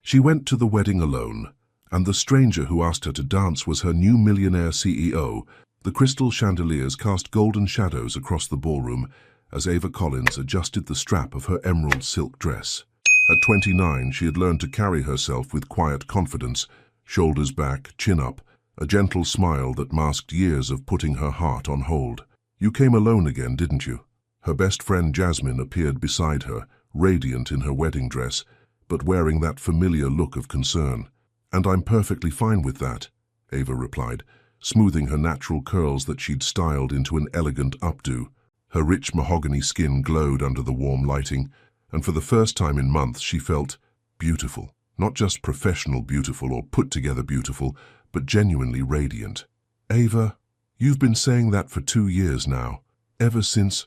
She went to the wedding alone, and the stranger who asked her to dance was her new millionaire CEO. The crystal chandeliers cast golden shadows across the ballroom as Ava Collins adjusted the strap of her emerald silk dress. At 29, she had learned to carry herself with quiet confidence, shoulders back, chin up, a gentle smile that masked years of putting her heart on hold. "You came alone again, didn't you?" Her best friend Jasmine appeared beside her, radiant in her wedding dress, but wearing that familiar look of concern. "And I'm perfectly fine with that," Ava replied, smoothing her natural curls that she'd styled into an elegant updo. Her rich mahogany skin glowed under the warm lighting, and for the first time in months she felt beautiful. Not just professional beautiful or put-together beautiful, but genuinely radiant. "Ava, you've been saying that for 2 years now. Ever since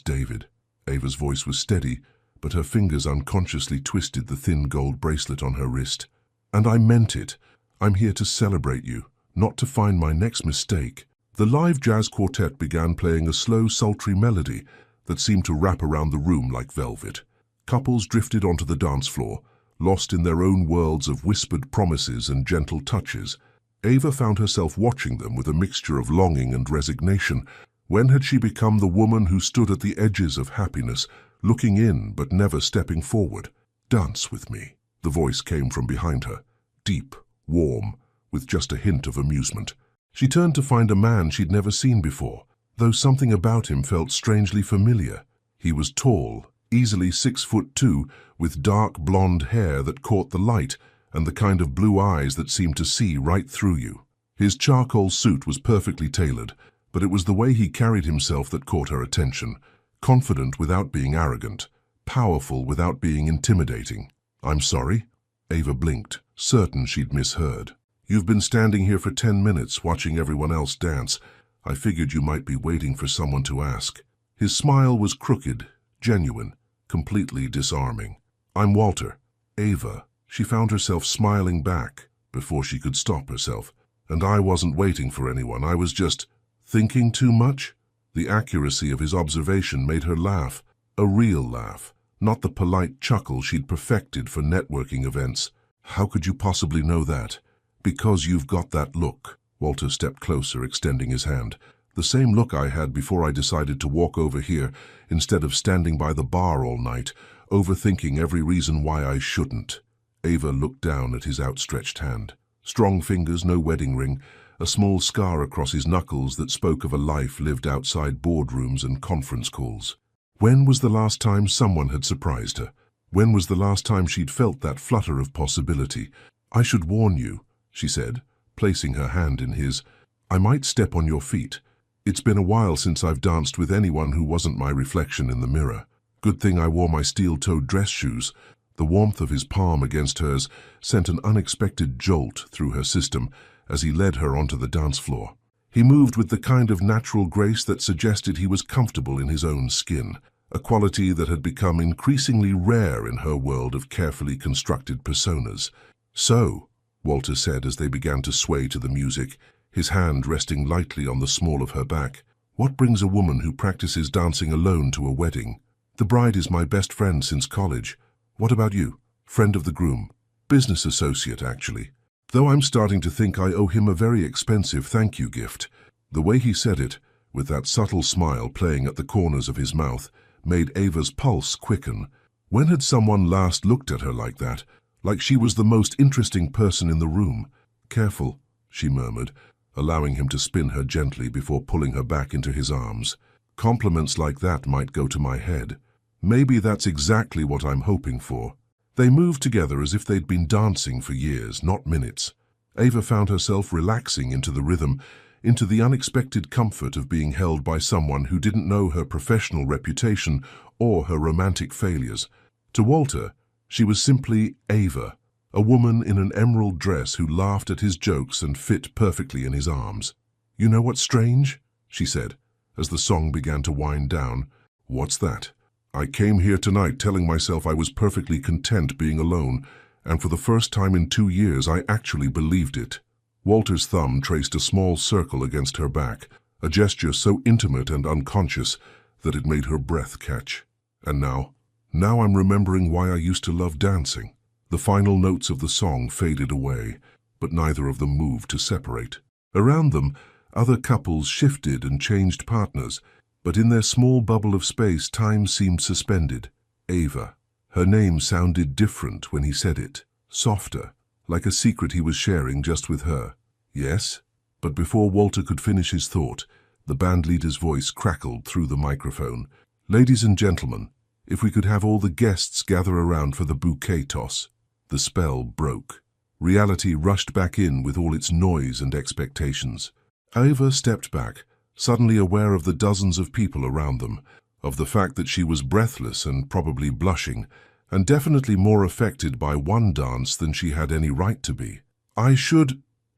David." Ava's voice was steady, but her fingers unconsciously twisted the thin gold bracelet on her wrist. "And I meant it. I'm here to celebrate you, not to find my next mistake." The live jazz quartet began playing a slow, sultry melody that seemed to wrap around the room like velvet. Couples drifted onto the dance floor, lost in their own worlds of whispered promises and gentle touches. Ava found herself watching them with a mixture of longing and resignation. When had she become the woman who stood at the edges of happiness, looking in but never stepping forward? "Dance with me," the voice came from behind her, deep, warm, with just a hint of amusement. She turned to find a man she'd never seen before, though something about him felt strangely familiar. He was tall, easily 6'2", with dark blonde hair that caught the light and the kind of blue eyes that seemed to see right through you. His charcoal suit was perfectly tailored, but it was the way he carried himself that caught her attention, confident without being arrogant, powerful without being intimidating. "I'm sorry?" Ava blinked, certain she'd misheard. "You've been standing here for 10 minutes watching everyone else dance. I figured you might be waiting for someone to ask." His smile was crooked, genuine, completely disarming. "I'm Walter." "Ava." She found herself smiling back before she could stop herself. "And I wasn't waiting for anyone. I was just thinking too much." The accuracy of his observation made her laugh, a real laugh, not the polite chuckle she'd perfected for networking events. "How could you possibly know that?" "Because you've got that look." Walter stepped closer, extending his hand. "The same look I had before I decided to walk over here instead of standing by the bar all night, overthinking every reason why I shouldn't." Ava looked down at his outstretched hand. Strong fingers, no wedding ring, a small scar across his knuckles that spoke of a life lived outside boardrooms and conference calls. When was the last time someone had surprised her? When was the last time she'd felt that flutter of possibility? "I should warn you," she said, placing her hand in his. "I might step on your feet. It's been a while since I've danced with anyone who wasn't my reflection in the mirror. Good thing I wore my steel-toed dress shoes." The warmth of his palm against hers sent an unexpected jolt through her system as he led her onto the dance floor. He moved with the kind of natural grace that suggested he was comfortable in his own skin, a quality that had become increasingly rare in her world of carefully constructed personas. "So," Walter said as they began to sway to the music, his hand resting lightly on the small of her back, "what brings a woman who practices dancing alone to a wedding?" "The bride is my best friend since college." "What about you?" "Friend of the groom. Business associate, actually. Though I'm starting to think I owe him a very expensive thank you gift." The way he said it, with that subtle smile playing at the corners of his mouth, made Ava's pulse quicken. When had someone last looked at her like that? Like she was the most interesting person in the room. "Careful," she murmured, allowing him to spin her gently before pulling her back into his arms. "Compliments like that might go to my head. Maybe that's exactly what I'm hoping for." They moved together as if they'd been dancing for years, not minutes. Ava found herself relaxing into the rhythm, into the unexpected comfort of being held by someone who didn't know her professional reputation or her romantic failures. To Walter, she was simply Ava, a woman in an emerald dress who laughed at his jokes and fit perfectly in his arms. "You know what's strange?" she said, as the song began to wind down. "What's that?" "I came here tonight telling myself I was perfectly content being alone, and for the first time in 2 years I actually believed it." Walter's thumb traced a small circle against her back, a gesture so intimate and unconscious that it made her breath catch. "And now I'm remembering why I used to love dancing." The final notes of the song faded away, but neither of them moved to separate. Around them, other couples shifted and changed partners, but in their small bubble of space, time seemed suspended. Ava. Her name sounded different when he said it, softer, like a secret he was sharing just with her. Yes, but before Walter could finish his thought, the bandleader's voice crackled through the microphone. Ladies and gentlemen, if we could have all the guests gather around for the bouquet toss. The spell broke. Reality rushed back in with all its noise and expectations. Ava stepped back, suddenly aware of the dozens of people around them, of the fact that she was breathless and probably blushing, and definitely more affected by one dance than she had any right to be.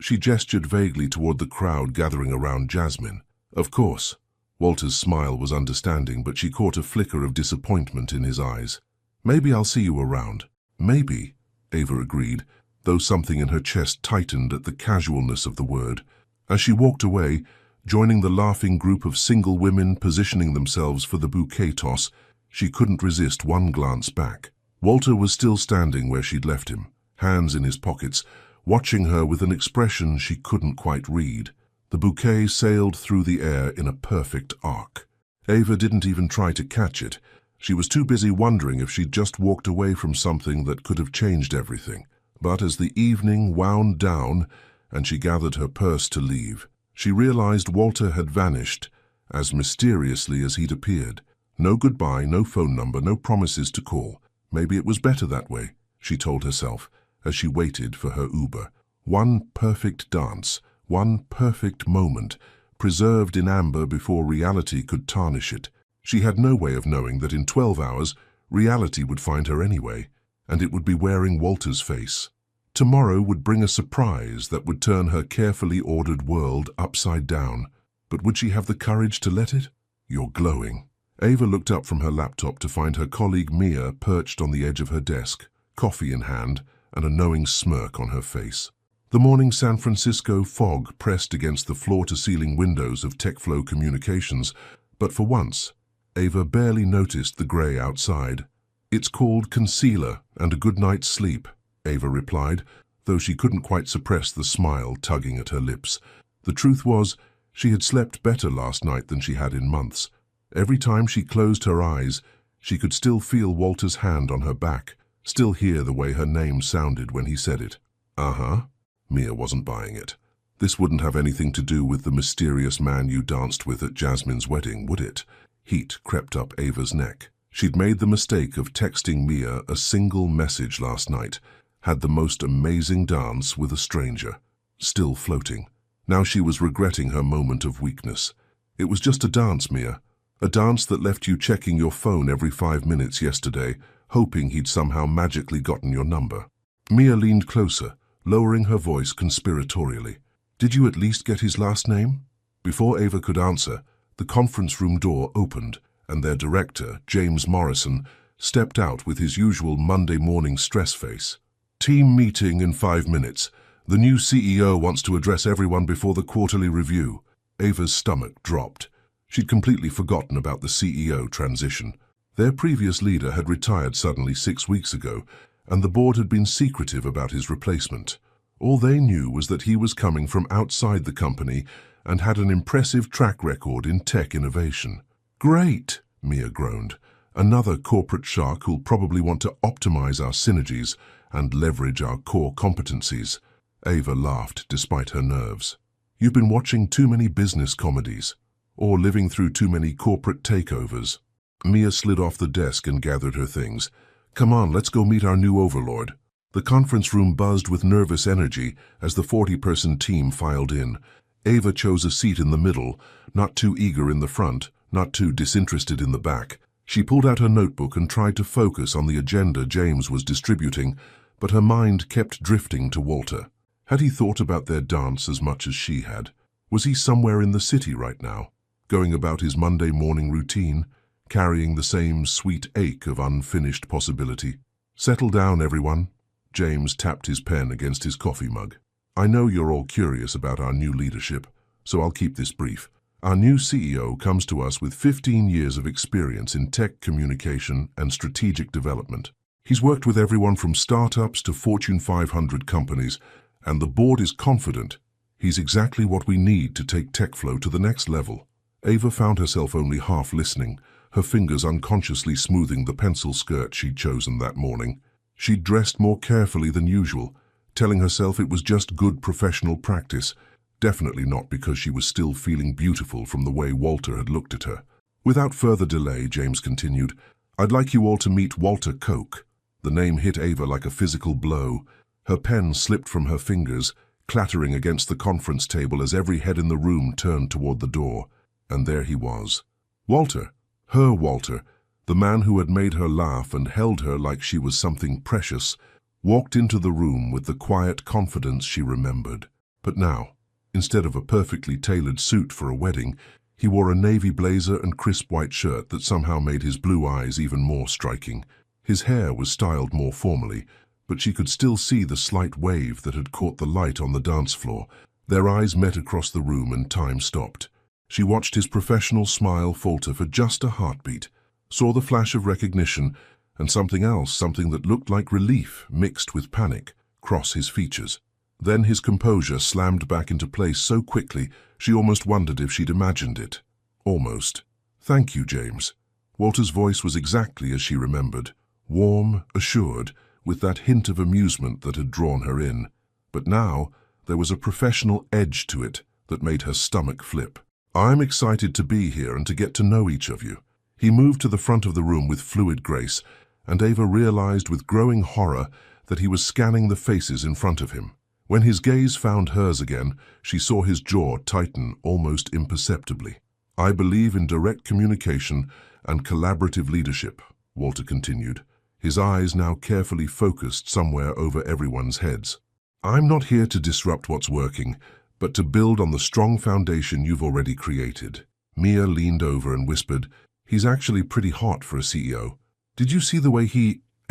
She gestured vaguely toward the crowd gathering around Jasmine. Of course. Walter's smile was understanding, but she caught a flicker of disappointment in his eyes. Maybe I'll see you around. Maybe, Ava agreed, though something in her chest tightened at the casualness of the word. As she walked away, joining the laughing group of single women positioning themselves for the bouquet toss, she couldn't resist one glance back. Walter was still standing where she'd left him, hands in his pockets, watching her with an expression she couldn't quite read. The bouquet sailed through the air in a perfect arc. Ava didn't even try to catch it. She was too busy wondering if she'd just walked away from something that could have changed everything. But as the evening wound down and she gathered her purse to leave, she realized Walter had vanished as mysteriously as he'd appeared. No goodbye, no phone number, no promises to call. Maybe it was better that way, she told herself as she waited for her Uber. One perfect dance, one perfect moment, preserved in amber before reality could tarnish it. She had no way of knowing that in 12 hours, reality would find her anyway, and it would be wearing Walter's face. Tomorrow would bring a surprise that would turn her carefully ordered world upside down. But would she have the courage to let it? You're glowing. Ava looked up from her laptop to find her colleague Mia perched on the edge of her desk, coffee in hand, and a knowing smirk on her face. The morning San Francisco fog pressed against the floor-to-ceiling windows of TechFlow Communications, but for once, Ava barely noticed the grey outside. It's called concealer and a good night's sleep, Ava replied, though she couldn't quite suppress the smile tugging at her lips. The truth was, she had slept better last night than she had in months. Every time she closed her eyes, she could still feel Walter's hand on her back, still hear the way her name sounded when he said it. Uh-huh. Mia wasn't buying it. This wouldn't have anything to do with the mysterious man you danced with at Jasmine's wedding, would it? Heat crept up Ava's neck. She'd made the mistake of texting Mia a single message last night, had the most amazing dance with a stranger, still floating. Now she was regretting her moment of weakness. It was just a dance, Mia. A dance that left you checking your phone every 5 minutes yesterday, hoping he'd somehow magically gotten your number. Mia leaned closer, lowering her voice conspiratorially. Did you at least get his last name? Before Ava could answer, the conference room door opened, and their director, James Morrison, stepped out with his usual Monday morning stress face. Team meeting in 5 minutes. The new CEO wants to address everyone before the quarterly review. Ava's stomach dropped. She'd completely forgotten about the CEO transition. Their previous leader had retired suddenly 6 weeks ago, and the board had been secretive about his replacement. All they knew was that he was coming from outside the company and had an impressive track record in tech innovation. Great, Mia groaned. Another corporate shark who'll probably want to optimize our synergies and leverage our core competencies. Ava laughed despite her nerves. You've been watching too many business comedies, or living through too many corporate takeovers. Mia slid off the desk and gathered her things. Come on, let's go meet our new overlord. The conference room buzzed with nervous energy as the 40-person team filed in. Ava chose a seat in the middle, not too eager in the front, not too disinterested in the back. She pulled out her notebook and tried to focus on the agenda James was distributing, but her mind kept drifting to Walter. Had he thought about their dance as much as she had? Was he somewhere in the city right now, going about his Monday morning routine, carrying the same sweet ache of unfinished possibility? Settle down, everyone. James tapped his pen against his coffee mug. I know you're all curious about our new leadership, so I'll keep this brief. Our new CEO comes to us with 15 years of experience in tech communication and strategic development. He's worked with everyone from startups to Fortune 500 companies, and the board is confident he's exactly what we need to take TechFlow to the next level. Ava found herself only half listening, her fingers unconsciously smoothing the pencil skirt she'd chosen that morning. She'd dressed more carefully than usual, telling herself it was just good professional practice, definitely not because she was still feeling beautiful from the way Walter had looked at her. Without further delay, James continued, "I'd like you all to meet Walter Koch." The name hit Ava like a physical blow. Her pen slipped from her fingers, clattering against the conference table as every head in the room turned toward the door. And there he was. Walter, her Walter, the man who had made her laugh and held her like she was something precious, walked into the room with the quiet confidence she remembered. But now, instead of a perfectly tailored suit for a wedding, he wore a navy blazer and crisp white shirt that somehow made his blue eyes even more striking. His hair was styled more formally, but she could still see the slight wave that had caught the light on the dance floor. Their eyes met across the room and time stopped. She watched his professional smile falter for just a heartbeat, saw the flash of recognition, and something else, something that looked like relief mixed with panic, cross his features. Then his composure slammed back into place so quickly she almost wondered if she'd imagined it. Almost. "Thank you, James." Walter's voice was exactly as she remembered, warm, assured, with that hint of amusement that had drawn her in. But now there was a professional edge to it that made her stomach flip. "I'm excited to be here and to get to know each of you." He moved to the front of the room with fluid grace, and Ava realized with growing horror that he was scanning the faces in front of him. When his gaze found hers again, she saw his jaw tighten almost imperceptibly. "I believe in direct communication and collaborative leadership," Walter continued, his eyes now carefully focused somewhere over everyone's heads. "I'm not here to disrupt what's working, but to build on the strong foundation you've already created." Mia leaned over and whispered, "He's actually pretty hot for a CEO. Did you see the way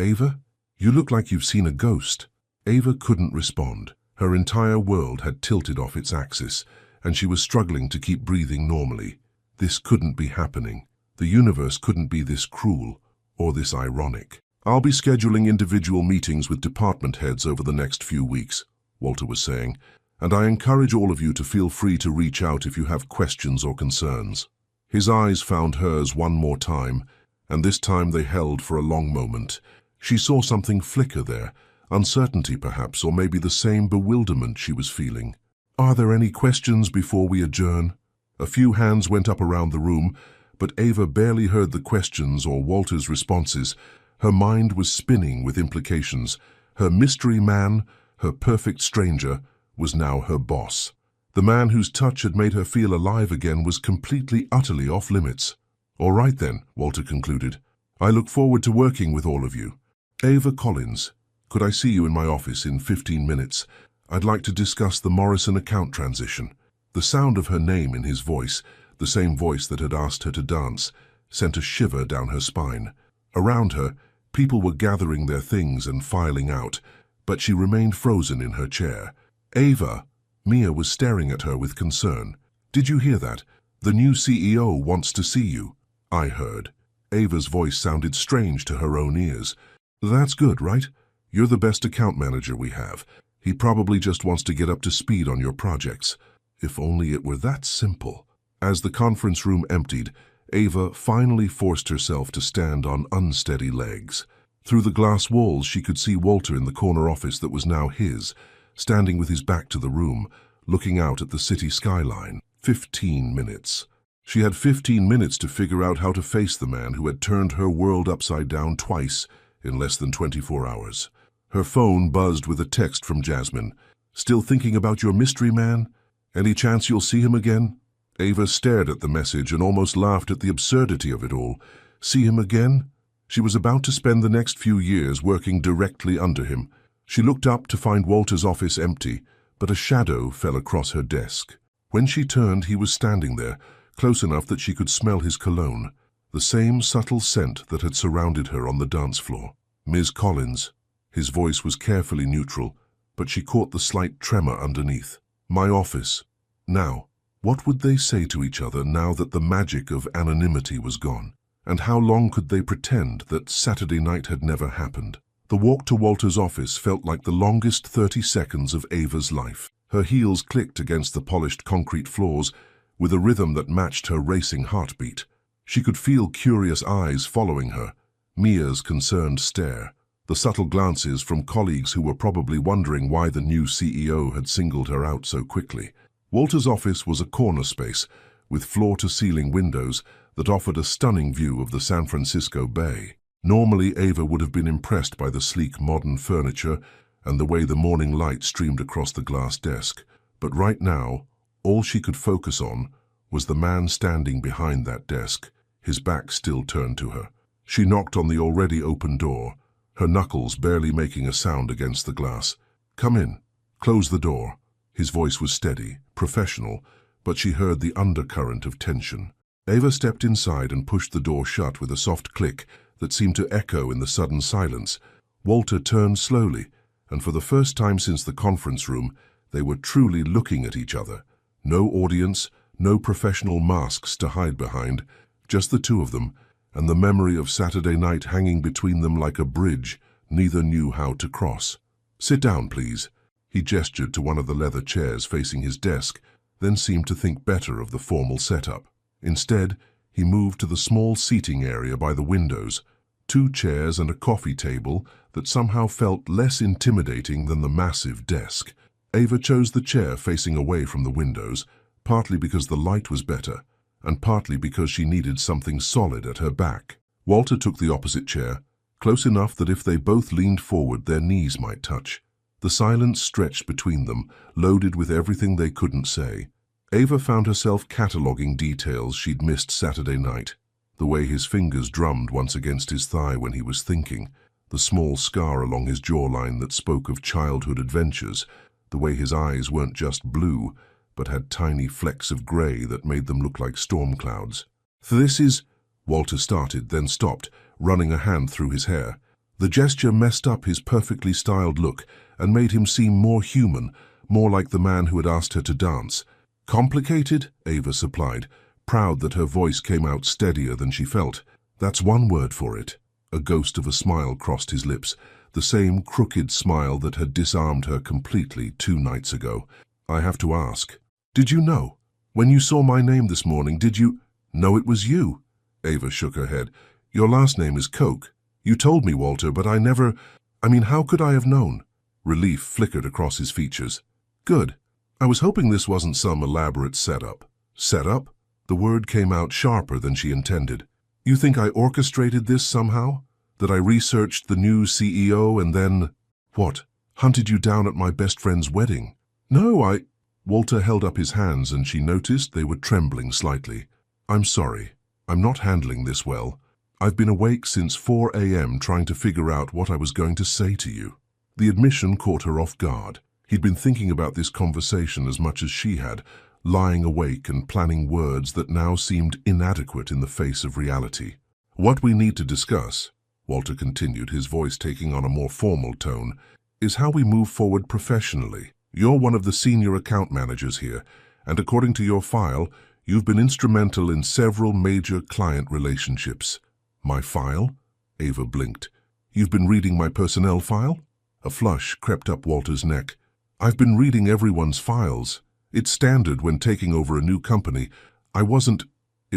Ava? You look like you've seen a ghost." Ava couldn't respond. Her entire world had tilted off its axis, and she was struggling to keep breathing normally. This couldn't be happening. The universe couldn't be this cruel or this ironic. "I'll be scheduling individual meetings with department heads over the next few weeks," Walter was saying, "and I encourage all of you to feel free to reach out if you have questions or concerns." His eyes found hers one more time, and this time they held for a long moment. She saw something flicker there, uncertainty perhaps, or maybe the same bewilderment she was feeling. "Are there any questions before we adjourn?" A few hands went up around the room, but Ava barely heard the questions or Walter's responses. Her mind was spinning with implications. Her mystery man, her perfect stranger, was now her boss. The man whose touch had made her feel alive again was completely, utterly off limits. "All right then," Walter concluded. "I look forward to working with all of you. Ava Collins, could I see you in my office in 15 minutes? I'd like to discuss the Morrison account transition." The sound of her name in his voice, the same voice that had asked her to dance, sent a shiver down her spine. Around her, people were gathering their things and filing out, but she remained frozen in her chair. "Ava," Mia was staring at her with concern. "Did you hear that? The new CEO wants to see you." "I heard." Ava's voice sounded strange to her own ears. "That's good, right? You're the best account manager we have. He probably just wants to get up to speed on your projects." If only it were that simple. As the conference room emptied, Ava finally forced herself to stand on unsteady legs. Through the glass walls, she could see Walter in the corner office that was now his, standing with his back to the room, looking out at the city skyline. 15 minutes. She had 15 minutes to figure out how to face the man who had turned her world upside down twice in less than 24 hours. Her phone buzzed with a text from Jasmine. "Still thinking about your mystery man? Any chance you'll see him again?" Ava stared at the message and almost laughed at the absurdity of it all. See him again? She was about to spend the next few years working directly under him. She looked up to find Walter's office empty, but a shadow fell across her desk. When she turned, he was standing there, close enough that she could smell his cologne, the same subtle scent that had surrounded her on the dance floor. "Ms. Collins." His voice was carefully neutral, but she caught the slight tremor underneath. "My office." Now, what would they say to each other now that the magic of anonymity was gone? And how long could they pretend that Saturday night had never happened? The walk to Walter's office felt like the longest 30 seconds of Ava's life. Her heels clicked against the polished concrete floors with a rhythm that matched her racing heartbeat. She could feel curious eyes following her, Mia's concerned stare, the subtle glances from colleagues who were probably wondering why the new CEO had singled her out so quickly. Walter's office was a corner space with floor-to-ceiling windows that offered a stunning view of the San Francisco Bay. Normally, Ava would have been impressed by the sleek modern furniture and the way the morning light streamed across the glass desk. But right now, all she could focus on was the man standing behind that desk, his back still turned to her. She knocked on the already open door, her knuckles barely making a sound against the glass. "Come in. Close the door." His voice was steady, professional, but she heard the undercurrent of tension. Ava stepped inside and pushed the door shut with a soft click that seemed to echo in the sudden silence. Walter turned slowly, and for the first time since the conference room, they were truly looking at each other. No audience, no professional masks to hide behind, just the two of them, and the memory of Saturday night hanging between them like a bridge neither knew how to cross. "Sit down, please." He gestured to one of the leather chairs facing his desk, then seemed to think better of the formal setup. Instead, he moved to the small seating area by the windows, 2 chairs and a coffee table that somehow felt less intimidating than the massive desk. Ava chose the chair facing away from the windows, partly because the light was better, and partly because she needed something solid at her back. Walter took the opposite chair, close enough that if they both leaned forward, their knees might touch. The silence stretched between them, loaded with everything they couldn't say. Ava found herself cataloguing details she'd missed Saturday night. The way his fingers drummed once against his thigh when he was thinking, the small scar along his jawline that spoke of childhood adventures, the way his eyes weren't just blue, but had tiny flecks of grey that made them look like storm clouds. "This is—" Walter started, then stopped, running a hand through his hair. The gesture messed up his perfectly styled look and made him seem more human, more like the man who had asked her to dance. "Complicated?" Ava supplied, proud that her voice came out steadier than she felt. "That's one word for it." A ghost of a smile crossed his lips, the same crooked smile that had disarmed her completely 2 nights ago. "I have to ask, did you know? When you saw my name this morning, did you know it was you?" Ava shook her head. "Your last name is Koch. You told me, Walter, but I never— how could I have known?" Relief flickered across his features. "Good. I was hoping this wasn't some elaborate setup." "Setup?" The word came out sharper than she intended. "You think I orchestrated this somehow? That I researched the new CEO and then— What? Hunted you down at my best friend's wedding?" "No, Walter held up his hands and she noticed they were trembling slightly. "I'm sorry. I'm not handling this well. I've been awake since 4 a.m. trying to figure out what I was going to say to you." The admission caught her off guard. He'd been thinking about this conversation as much as she had, lying awake and planning words that now seemed inadequate in the face of reality. "What we need to discuss," Walter continued, his voice taking on a more formal tone, "is how we move forward professionally. You're one of the senior account managers here, and according to your file, you've been instrumental in several major client relationships." "My file?" Ava blinked. "You've been reading my personnel file?" A flush crept up Walter's neck. "I've been reading everyone's files. It's standard when taking over a new company. It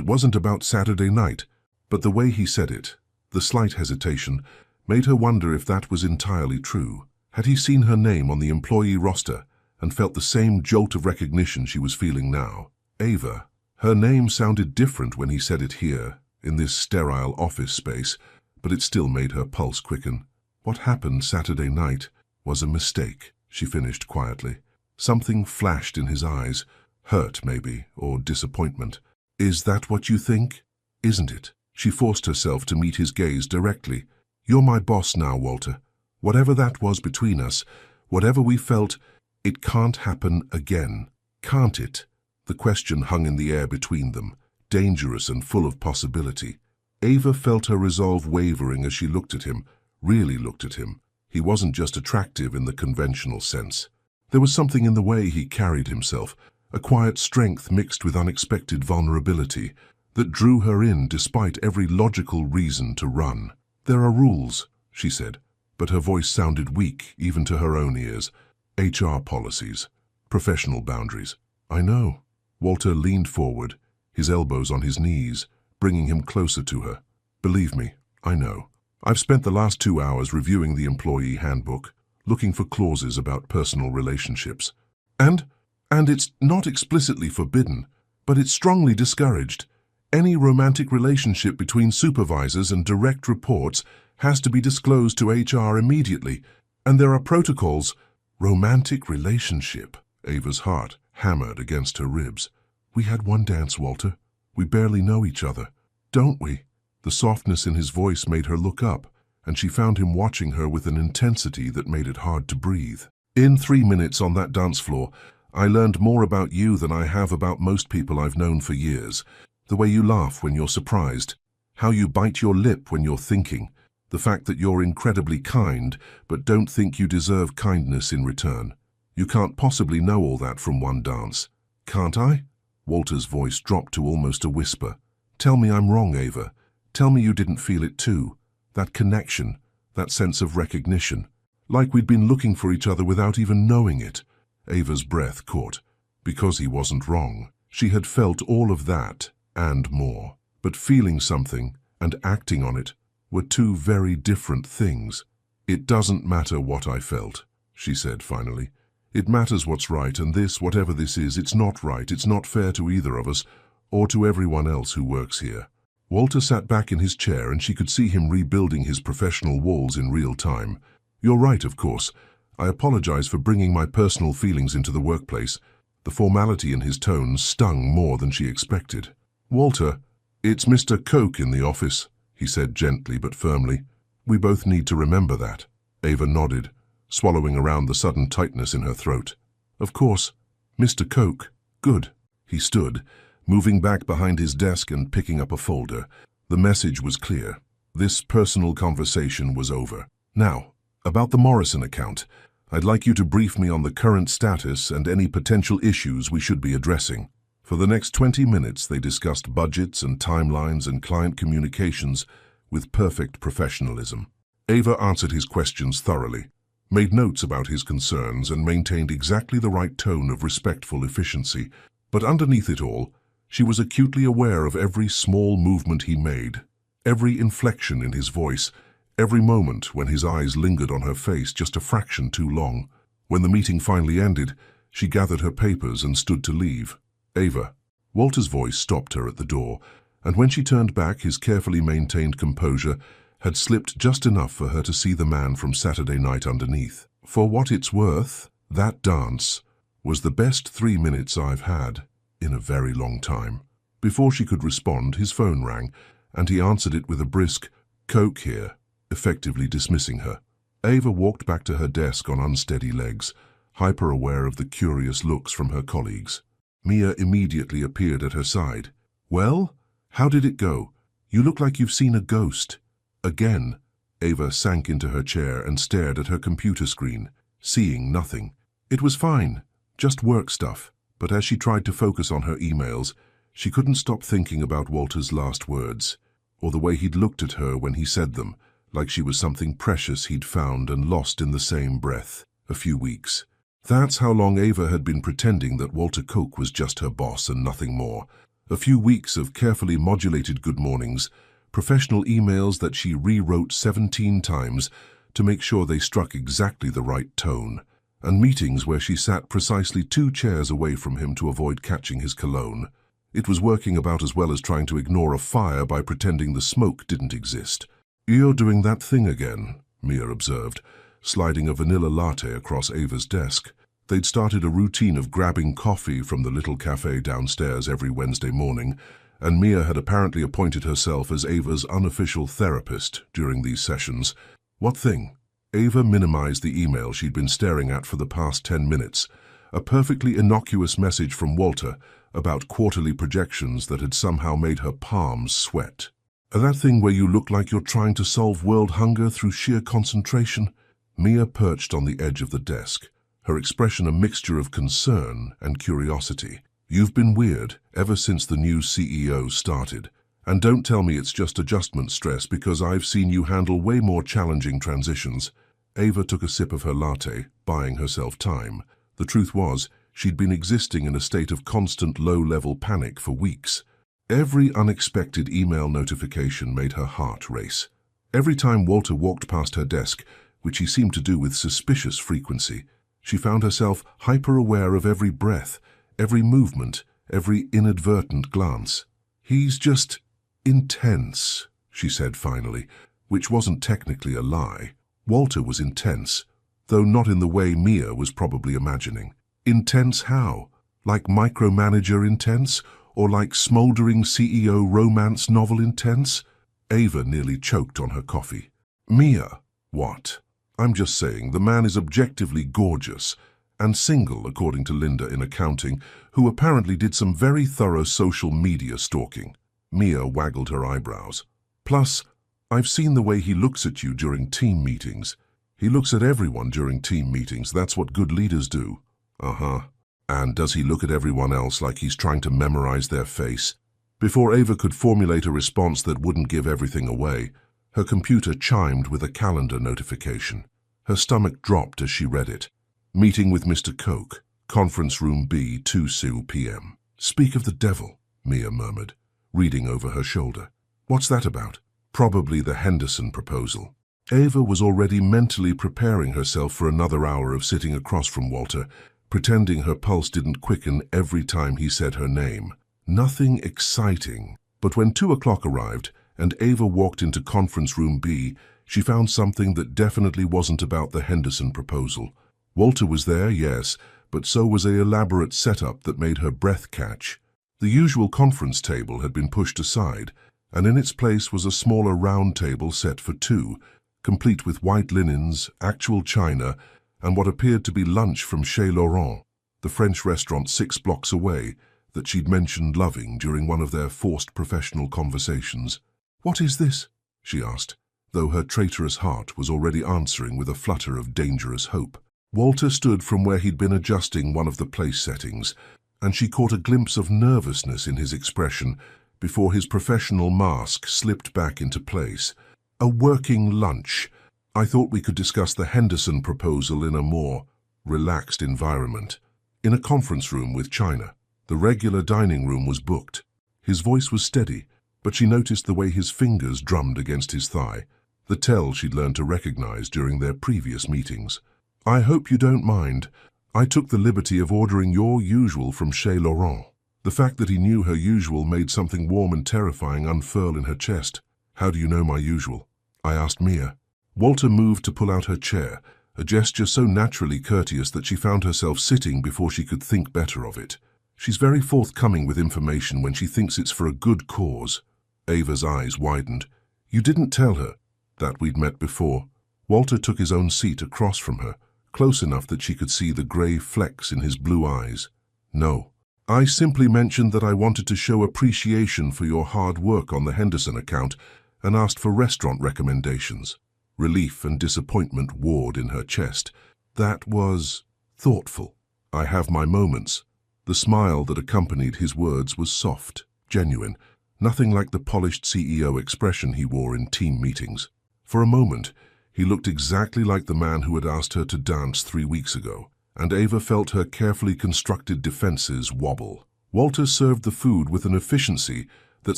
wasn't about Saturday night." But the way he said it, the slight hesitation, made her wonder if that was entirely true. Had he seen her name on the employee roster and felt the same jolt of recognition she was feeling now? Ava. Her name sounded different when he said it here, in this sterile office space, but it still made her pulse quicken. What happened Saturday night was a mistake, she finished quietly. Something flashed in his eyes, hurt maybe, or disappointment. "Is that what you think? Isn't it?" She forced herself to meet his gaze directly. "You're my boss now, Walter. Whatever that was between us, whatever we felt, it can't happen again. Can't it?" The question hung in the air between them, dangerous and full of possibility. Ava felt her resolve wavering as she looked at him, really looked at him. He wasn't just attractive in the conventional sense. There was something in the way he carried himself, a quiet strength mixed with unexpected vulnerability, that drew her in despite every logical reason to run. "There are rules," she said. but her voice sounded weak even to her own ears. HR policies, professional boundaries. I know. Walter leaned forward, his elbows on his knees, bringing him closer to her. Believe me, I know. I've spent the last 2 hours reviewing the employee handbook, looking for clauses about personal relationships. And it's not explicitly forbidden, but it's strongly discouraged. Any romantic relationship between supervisors and direct reports has to be disclosed to HR immediately, and there are protocols. Romantic relationship. Ava's heart hammered against her ribs. We had one dance, Walter. We barely know each other, don't we? The softness in his voice made her look up, and she found him watching her with an intensity that made it hard to breathe. In 3 minutes on that dance floor, I learned more about you than I have about most people I've known for years. The way you laugh when you're surprised, how you bite your lip when you're thinking, the fact that you're incredibly kind but don't think you deserve kindness in return. You can't possibly know all that from one dance. Can't I? Walter's voice dropped to almost a whisper. Tell me I'm wrong, Ava. Tell me you didn't feel it too. That connection, that sense of recognition. Like we'd been looking for each other without even knowing it. Ava's breath caught. Because he wasn't wrong. She had felt all of that and more. But feeling something and acting on it were two very different things. It doesn't matter what I felt, she said finally. It matters what's right, and this, whatever this is, it's not right, it's not fair to either of us, or to everyone else who works here. Walter sat back in his chair and she could see him rebuilding his professional walls in real time. You're right, of course. I apologize for bringing my personal feelings into the workplace. The formality in his tone stung more than she expected. Walter, it's Mr. Coke in the office, he said gently but firmly. We both need to remember that. Ava nodded, swallowing around the sudden tightness in her throat. Of course, Mr. Coke. Good. He stood, moving back behind his desk and picking up a folder. The message was clear. This personal conversation was over. Now, about the Morrison account, I'd like you to brief me on the current status and any potential issues we should be addressing. For the next 20 minutes, they discussed budgets and timelines and client communications with perfect professionalism. Ava answered his questions thoroughly, made notes about his concerns, and maintained exactly the right tone of respectful efficiency. But underneath it all, she was acutely aware of every small movement he made, every inflection in his voice, every moment when his eyes lingered on her face just a fraction too long. When the meeting finally ended, she gathered her papers and stood to leave. Ava. Walter's voice stopped her at the door, and when she turned back, his carefully maintained composure had slipped just enough for her to see the man from Saturday night underneath. For what it's worth, that dance was the best 3 minutes I've had in a very long time. Before she could respond, his phone rang, and he answered it with a brisk, "Coke here," effectively dismissing her. Ava walked back to her desk on unsteady legs, hyper-aware of the curious looks from her colleagues. Mia immediately appeared at her side. "Well, how did it go? You look like you've seen a ghost." Again, Ava sank into her chair and stared at her computer screen, seeing nothing. It was fine, just work stuff. But as she tried to focus on her emails, she couldn't stop thinking about Walter's last words, or the way he'd looked at her when he said them, like she was something precious he'd found and lost in the same breath. A few weeks. That's how long Ava had been pretending that Walter Coke was just her boss and nothing more. A few weeks of carefully modulated good mornings, professional emails that she rewrote 17 times to make sure they struck exactly the right tone, and meetings where she sat precisely 2 chairs away from him to avoid catching his cologne. It was working about as well as trying to ignore a fire by pretending the smoke didn't exist. "You're doing that thing again," Mia observed, sliding a vanilla latte across Ava's desk. They'd started a routine of grabbing coffee from the little cafe downstairs every Wednesday morning, and Mia had apparently appointed herself as Ava's unofficial therapist during these sessions. What thing? Ava minimized the email she'd been staring at for the past 10 minutes, a perfectly innocuous message from Walter about quarterly projections that had somehow made her palms sweat. "That thing where you look like you're trying to solve world hunger through sheer concentration?" Mia perched on the edge of the desk, her expression a mixture of concern and curiosity. "You've been weird ever since the new CEO started. And don't tell me it's just adjustment stress, because I've seen you handle way more challenging transitions. Ava took a sip of her latte, buying herself time. The truth was, she'd been existing in a state of constant low-level panic for weeks. Every unexpected email notification made her heart race. Every time Walter walked past her desk, which he seemed to do with suspicious frequency, she found herself hyper-aware of every breath, every movement, every inadvertent glance. "He's just intense," she said finally, which wasn't technically a lie. Walter was intense, though not in the way Mia was probably imagining. Intense how? Like micromanager intense? Or like smoldering CEO romance novel intense? Ava nearly choked on her coffee. "Mia, what? I'm just saying the man is objectively gorgeous and single, according to Linda in accounting, who apparently did some very thorough social media stalking." Mia waggled her eyebrows. "Plus, I've seen the way he looks at you during team meetings. He looks at everyone during team meetings. That's what good leaders do." "Uh-huh. And does he look at everyone else like he's trying to memorize their face?" Before Ava could formulate a response that wouldn't give everything away, her computer chimed with a calendar notification. Her stomach dropped as she read it. "Meeting with Mr. Koch, conference room B, 2 p.m. "Speak of the devil," Mia murmured, reading over her shoulder. "What's that about?" "Probably the Henderson proposal." Ava was already mentally preparing herself for another hour of sitting across from Walter, pretending her pulse didn't quicken every time he said her name. Nothing exciting. But when 2 o'clock arrived and Ava walked into conference room B, she found something that definitely wasn't about the Henderson proposal. Walter was there, yes, but so was an elaborate setup that made her breath catch. The usual conference table had been pushed aside, and in its place was a smaller round table set for two, complete with white linens, actual china, and what appeared to be lunch from Chez Laurent, the French restaurant 6 blocks away that she'd mentioned loving during one of their forced professional conversations. "What is this?" she asked, though her traitorous heart was already answering with a flutter of dangerous hope. Walter stood from where he'd been adjusting one of the place settings, and she caught a glimpse of nervousness in his expression before his professional mask slipped back into place. "A working lunch. I thought we could discuss the Henderson proposal in a more relaxed environment. In a conference room with China. The regular dining room was booked." His voice was steady, but she noticed the way his fingers drummed against his thigh, the tell she'd learned to recognize during their previous meetings. "I hope you don't mind. I took the liberty of ordering your usual from Chez Laurent." The fact that he knew her usual made something warm and terrifying unfurl in her chest. "How do you know my usual?" I asked Mia. Walter moved to pull out her chair, a gesture so naturally courteous that she found herself sitting before she could think better of it. She's very forthcoming with information when she thinks it's for a good cause. Ava's eyes widened. "You didn't tell her that we'd met before?" Walter took his own seat across from her, close enough that she could see the grey flecks in his blue eyes. "No. I simply mentioned that I wanted to show appreciation for your hard work on the Henderson account and asked for restaurant recommendations." Relief and disappointment warred in her chest. "That was thoughtful. I have my moments." The smile that accompanied his words was soft, genuine, nothing like the polished CEO expression he wore in team meetings. For a moment, he looked exactly like the man who had asked her to dance 3 weeks ago, and Ava felt her carefully constructed defenses wobble. Walter served the food with an efficiency that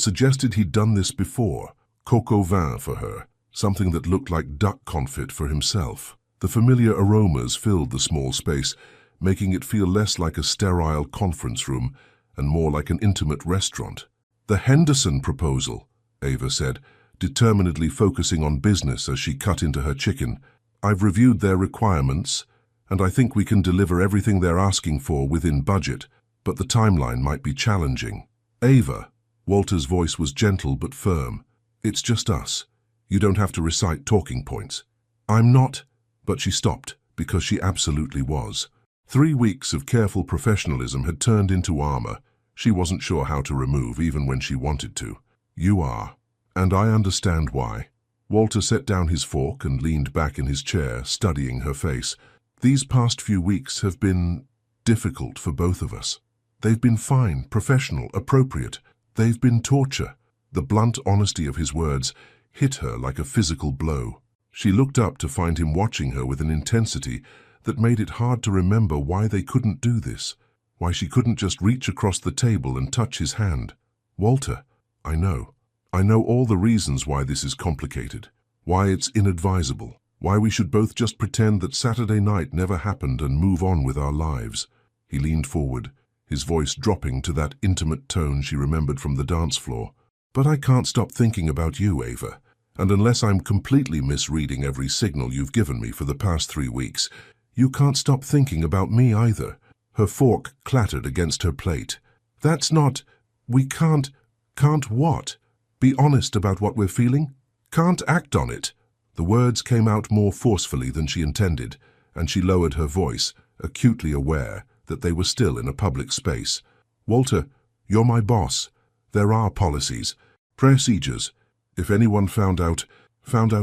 suggested he'd done this before, coq au vin for her, something that looked like duck confit for himself. The familiar aromas filled the small space, making it feel less like a sterile conference room and more like an intimate restaurant. "The Henderson proposal," Ava said, determinedly focusing on business as she cut into her chicken. "I've reviewed their requirements, and I think we can deliver everything they're asking for within budget, but the timeline might be challenging." "Ava," Walter's voice was gentle but firm, "it's just us. You don't have to recite talking points." "I'm not," but she stopped, because she absolutely was. 3 weeks of careful professionalism had turned into armor she wasn't sure how to remove even when she wanted to. "You are, and I understand why." Walter set down his fork and leaned back in his chair, studying her face. "These past few weeks have been difficult for both of us. They've been fine, professional, appropriate. They've been torture." The blunt honesty of his words hit her like a physical blow. She looked up to find him watching her with an intensity that made it hard to remember why they couldn't do this, why she couldn't just reach across the table and touch his hand. "Walter, I know. I know all the reasons why this is complicated, why it's inadvisable, why we should both just pretend that Saturday night never happened and move on with our lives." He leaned forward, his voice dropping to that intimate tone she remembered from the dance floor. "But I can't stop thinking about you, Ava, and unless I'm completely misreading every signal you've given me for the past 3 weeks, you can't stop thinking about me either." Her fork clattered against her plate. "That's not... We can't what? Be honest about what we're feeling? Can't act on it?" The words came out more forcefully than she intended, and she lowered her voice, acutely aware that they were still in a public space. "Walter, you're my boss. There are policies, procedures. If anyone found out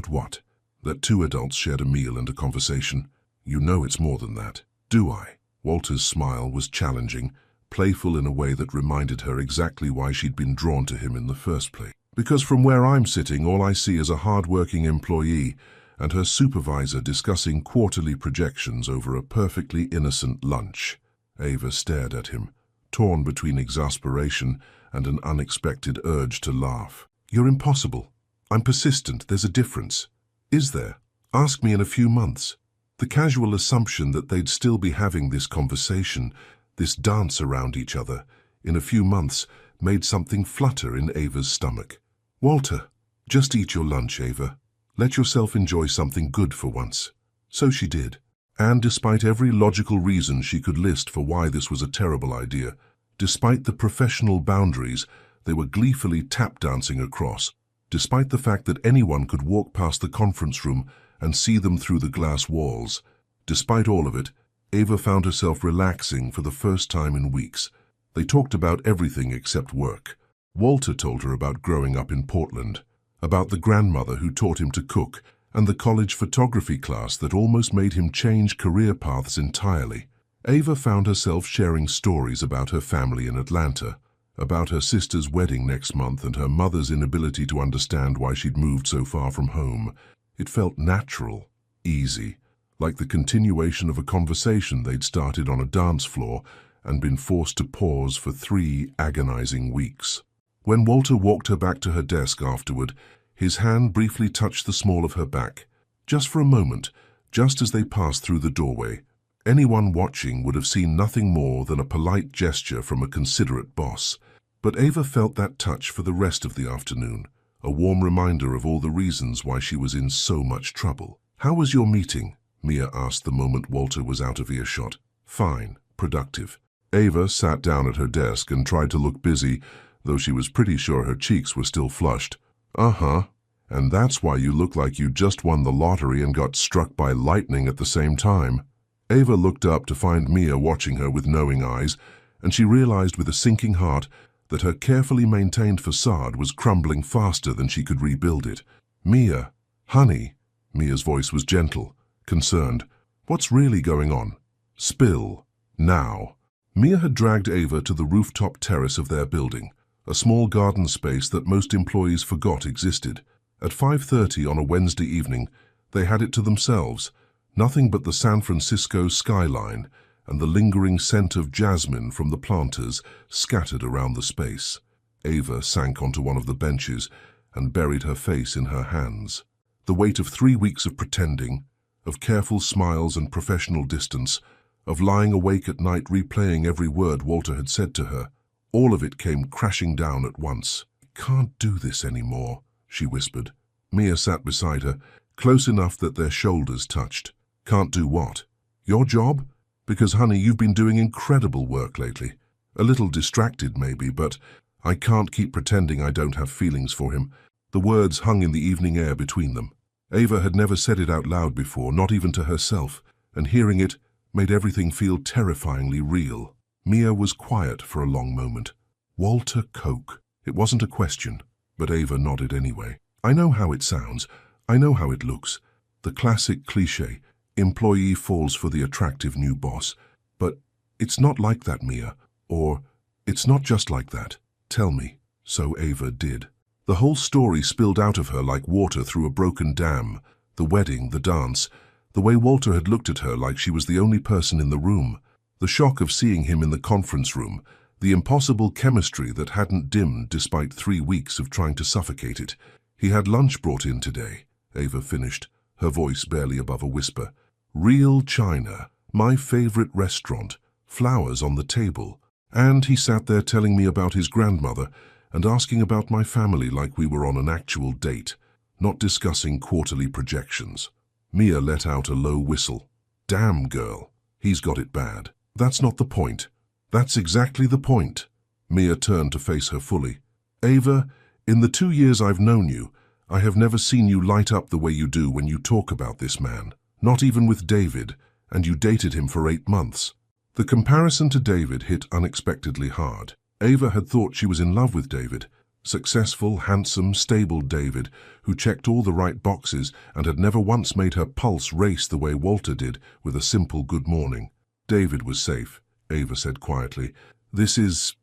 what? That 2 adults shared a meal and a conversation. You know it's more than that, do I?" Walter's smile was challenging, playful in a way that reminded her exactly why she'd been drawn to him in the first place. "Because from where I'm sitting, all I see is a hard-working employee and her supervisor discussing quarterly projections over a perfectly innocent lunch." Ava stared at him, torn between exasperation and an unexpected urge to laugh. "You're impossible. I'm persistent. There's a difference." "Is there? Ask me in a few months." The casual assumption that they'd still be having this conversation, this dance around each other, in a few months, made something flutter in Ava's stomach. "Walter, just eat your lunch, Ava. Let yourself enjoy something good for once." So she did. And despite every logical reason she could list for why this was a terrible idea, despite the professional boundaries they were gleefully tap-dancing across, despite the fact that anyone could walk past the conference room and see them through the glass walls, despite all of it, Ava found herself relaxing for the first time in weeks. They talked about everything except work. Walter told her about growing up in Portland, about the grandmother who taught him to cook, and the college photography class that almost made him change career paths entirely. Ava found herself sharing stories about her family in Atlanta, about her sister's wedding next month and her mother's inability to understand why she'd moved so far from home. It felt natural, easy, like the continuation of a conversation they'd started on a dance floor and been forced to pause for 3 agonizing weeks. When Walter walked her back to her desk afterward, his hand briefly touched the small of her back, just for a moment, just as they passed through the doorway. Anyone watching would have seen nothing more than a polite gesture from a considerate boss. But Ava felt that touch for the rest of the afternoon, a warm reminder of all the reasons why she was in so much trouble. "How was your meeting?" Mia asked the moment Walter was out of earshot. "Fine, productive." Ava sat down at her desk and tried to look busy, though she was pretty sure her cheeks were still flushed. "Uh-huh. And that's why you look like you just won the lottery and got struck by lightning at the same time." Ava looked up to find Mia watching her with knowing eyes, and she realized with a sinking heart that her carefully maintained facade was crumbling faster than she could rebuild it. "Mia, honey," Mia's voice was gentle, concerned. "What's really going on? Spill. Now." Mia had dragged Ava to the rooftop terrace of their building, a small garden space that most employees forgot existed. At 5:30 on a Wednesday evening, they had it to themselves, nothing but the San Francisco skyline and the lingering scent of jasmine from the planters scattered around the space. Ava sank onto one of the benches and buried her face in her hands. The weight of 3 weeks of pretending, of careful smiles and professional distance, of lying awake at night replaying every word Walter had said to her, all of it came crashing down at once. "I can't do this anymore," she whispered. Mia sat beside her, close enough that their shoulders touched. "Can't do what? Your job? Because, honey, you've been doing incredible work lately. A little distracted, maybe, but I can't keep pretending I don't have feelings for him." The words hung in the evening air between them. Ava had never said it out loud before, not even to herself, and hearing it made everything feel terrifyingly real. Mia was quiet for a long moment. Walter Koch. It wasn't a question, but Ava nodded anyway. "I know how it sounds. I know how it looks. The classic cliché. Employee falls for the attractive new boss. But it's not like that, Mia. Or, it's not just like that. Tell me." So Ava did. The whole story spilled out of her like water through a broken dam, The wedding, the dance, the way Walter had looked at her like she was the only person in the room. The shock of seeing him in the conference room, the impossible chemistry that hadn't dimmed despite 3 weeks of trying to suffocate it. He had lunch brought in today, Ava finished, her voice barely above a whisper. Real China, my favorite restaurant, flowers on the table. And he sat there telling me about his grandmother and asking about my family like we were on an actual date, not discussing quarterly projections. Mia let out a low whistle. Damn, girl, he's got it bad. That's not the point. That's exactly the point. Mia turned to face her fully. Ava, in the 2 years I've known you, I have never seen you light up the way you do when you talk about this man. Not even with David, and you dated him for 8 months. The comparison to David hit unexpectedly hard. Ava had thought she was in love with David. Successful, handsome, stable David, who checked all the right boxes and had never once made her pulse race the way Walter did with a simple good morning. David was safe, Ava said quietly. This is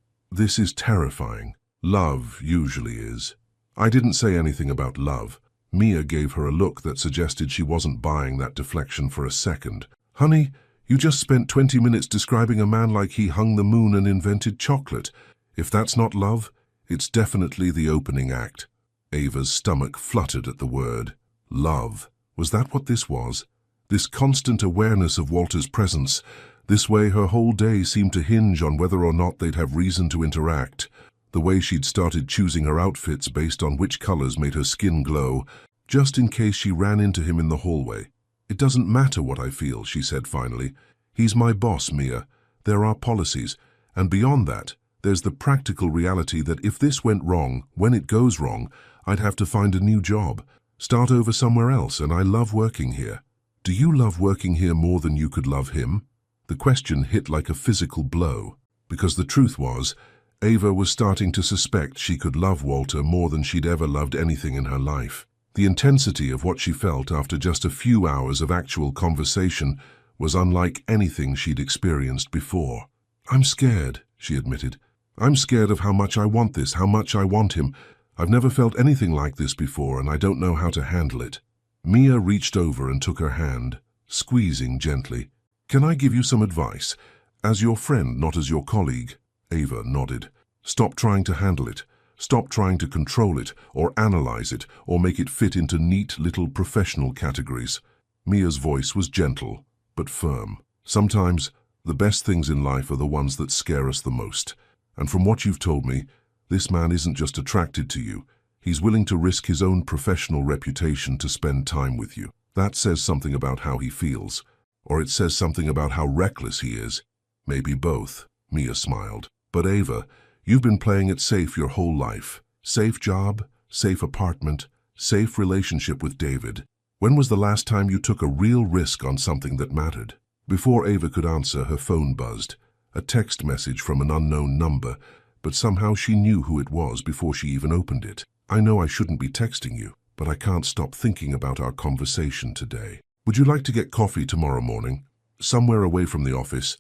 terrifying. Love usually is. I didn't say anything about love. Mia gave her a look that suggested she wasn't buying that deflection for a second. Honey, you just spent 20 minutes describing a man like he hung the moon and invented chocolate. If that's not love, it's definitely the opening act. Ava's stomach fluttered at the word. Love. Was that what this was? This constant awareness of Walter's presence. This way her whole day seemed to hinge on whether or not they'd have reason to interact. The way she'd started choosing her outfits based on which colors made her skin glow, just in case she ran into him in the hallway. It doesn't matter what I feel, she said finally. He's my boss, Mia. There are policies, and beyond that, there's the practical reality that if this went wrong, when it goes wrong, I'd have to find a new job, start over somewhere else, and I love working here. Do you love working here more than you could love him? The question hit like a physical blow, because the truth was, Ava was starting to suspect she could love Walter more than she'd ever loved anything in her life. The intensity of what she felt after just a few hours of actual conversation was unlike anything she'd experienced before. I'm scared, she admitted. I'm scared of how much I want this, how much I want him. I've never felt anything like this before, and I don't know how to handle it. Mia reached over and took her hand, squeezing gently. Can I give you some advice? As your friend, not as your colleague. Ava nodded. Stop trying to handle it. Stop trying to control it, or analyze it, or make it fit into neat little professional categories. Mia's voice was gentle, but firm. Sometimes, the best things in life are the ones that scare us the most. And from what you've told me, this man isn't just attracted to you. He's willing to risk his own professional reputation to spend time with you. That says something about how he feels. Or it says something about how reckless he is. Maybe both, Mia smiled. But Ava, you've been playing it safe your whole life. Safe job, safe apartment, safe relationship with David. When was the last time you took a real risk on something that mattered? Before Ava could answer, her phone buzzed. A text message from an unknown number, but somehow she knew who it was before she even opened it. I know I shouldn't be texting you, but I can't stop thinking about our conversation today. Would you like to get coffee tomorrow morning? Somewhere away from the office.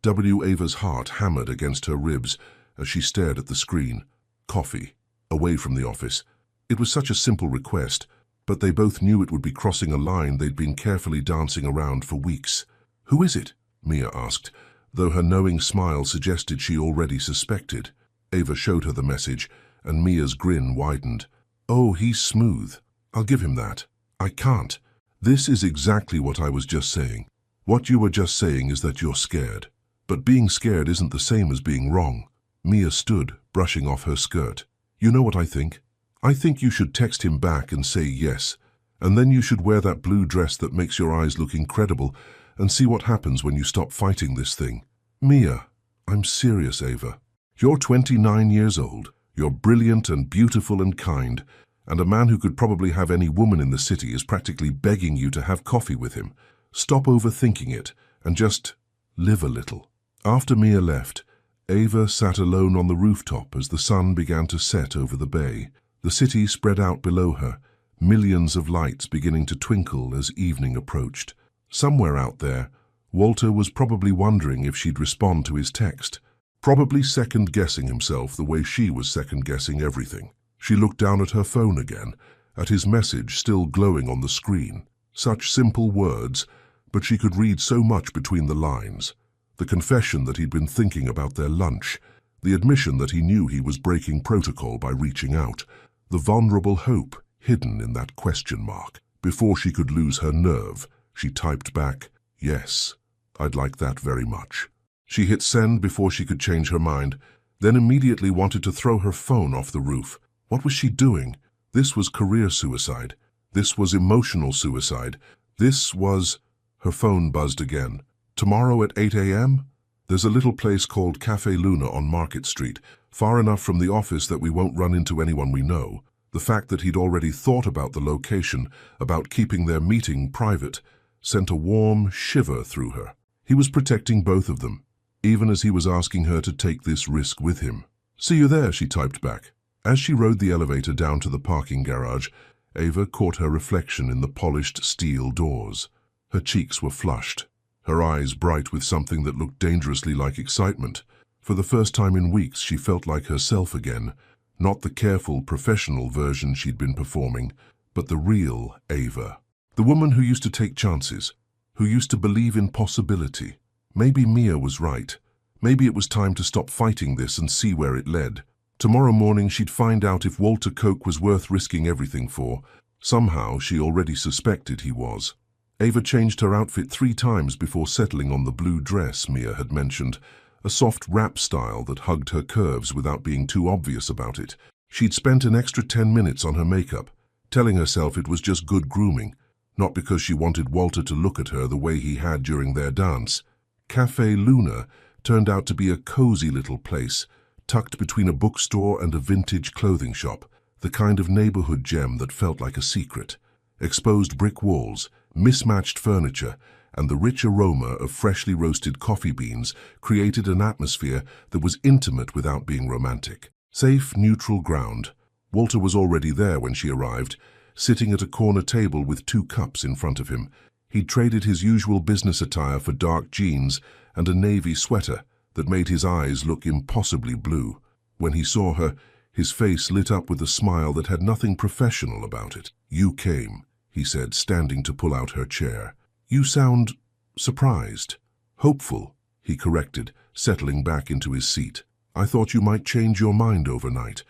Ava's heart hammered against her ribs as she stared at the screen. Coffee. Away from the office. It was such a simple request, but they both knew it would be crossing a line they'd been carefully dancing around for weeks. Who is it? Mia asked, though her knowing smile suggested she already suspected. Ava showed her the message, and Mia's grin widened. Oh, he's smooth. I'll give him that. I can't. This is exactly what I was just saying. What you were just saying is that you're scared. But being scared isn't the same as being wrong. Mia stood, brushing off her skirt. You know what I think? I think you should text him back and say yes, and then you should wear that blue dress that makes your eyes look incredible and see what happens when you stop fighting this thing. Mia, I'm serious, Ava. You're 29 years old. You're brilliant and beautiful and kind, and a man who could probably have any woman in the city is practically begging you to have coffee with him. Stop overthinking it and just live a little. After Mia left, Ava sat alone on the rooftop as the sun began to set over the bay. The city spread out below her, millions of lights beginning to twinkle as evening approached. Somewhere out there, Walter was probably wondering if she'd respond to his text, probably second-guessing himself the way she was second-guessing everything. She looked down at her phone again, at his message still glowing on the screen. Such simple words, but she could read so much between the lines. The confession that he'd been thinking about their lunch, the admission that he knew he was breaking protocol by reaching out, the vulnerable hope hidden in that question mark. Before she could lose her nerve, she typed back, "Yes, I'd like that very much." She hit send before she could change her mind, then immediately wanted to throw her phone off the roof. What was she doing? This was career suicide. This was emotional suicide. This was... Her phone buzzed again. "Tomorrow at 8 a.m.? There's a little place called Cafe Luna on Market Street, far enough from the office that we won't run into anyone we know." The fact that he'd already thought about the location, about keeping their meeting private, sent a warm shiver through her. He was protecting both of them, even as he was asking her to take this risk with him. "See you there," she typed back. As she rode the elevator down to the parking garage, Ava caught her reflection in the polished steel doors. Her cheeks were flushed, her eyes bright with something that looked dangerously like excitement. For the first time in weeks, she felt like herself again, not the careful, professional version she'd been performing, but the real Ava. The woman who used to take chances, who used to believe in possibility. Maybe Mia was right. Maybe it was time to stop fighting this and see where it led. Tomorrow morning she'd find out if Walter Koch was worth risking everything for. Somehow she already suspected he was. Ava changed her outfit 3 times before settling on the blue dress Mia had mentioned, a soft wrap style that hugged her curves without being too obvious about it. She'd spent an extra 10 minutes on her makeup, telling herself it was just good grooming, not because she wanted Walter to look at her the way he had during their dance. Cafe Luna turned out to be a cozy little place, tucked between a bookstore and a vintage clothing shop, the kind of neighborhood gem that felt like a secret. Exposed brick walls, mismatched furniture, and the rich aroma of freshly roasted coffee beans created an atmosphere that was intimate without being romantic. Safe, neutral ground. Walter was already there when she arrived, sitting at a corner table with 2 cups in front of him. He'd traded his usual business attire for dark jeans and a navy sweater that made his eyes look impossibly blue. When he saw her, his face lit up with a smile that had nothing professional about it. "You came," he said, standing to pull out her chair. "You sound surprised." "Hopeful," he corrected, settling back into his seat. "I thought you might change your mind overnight."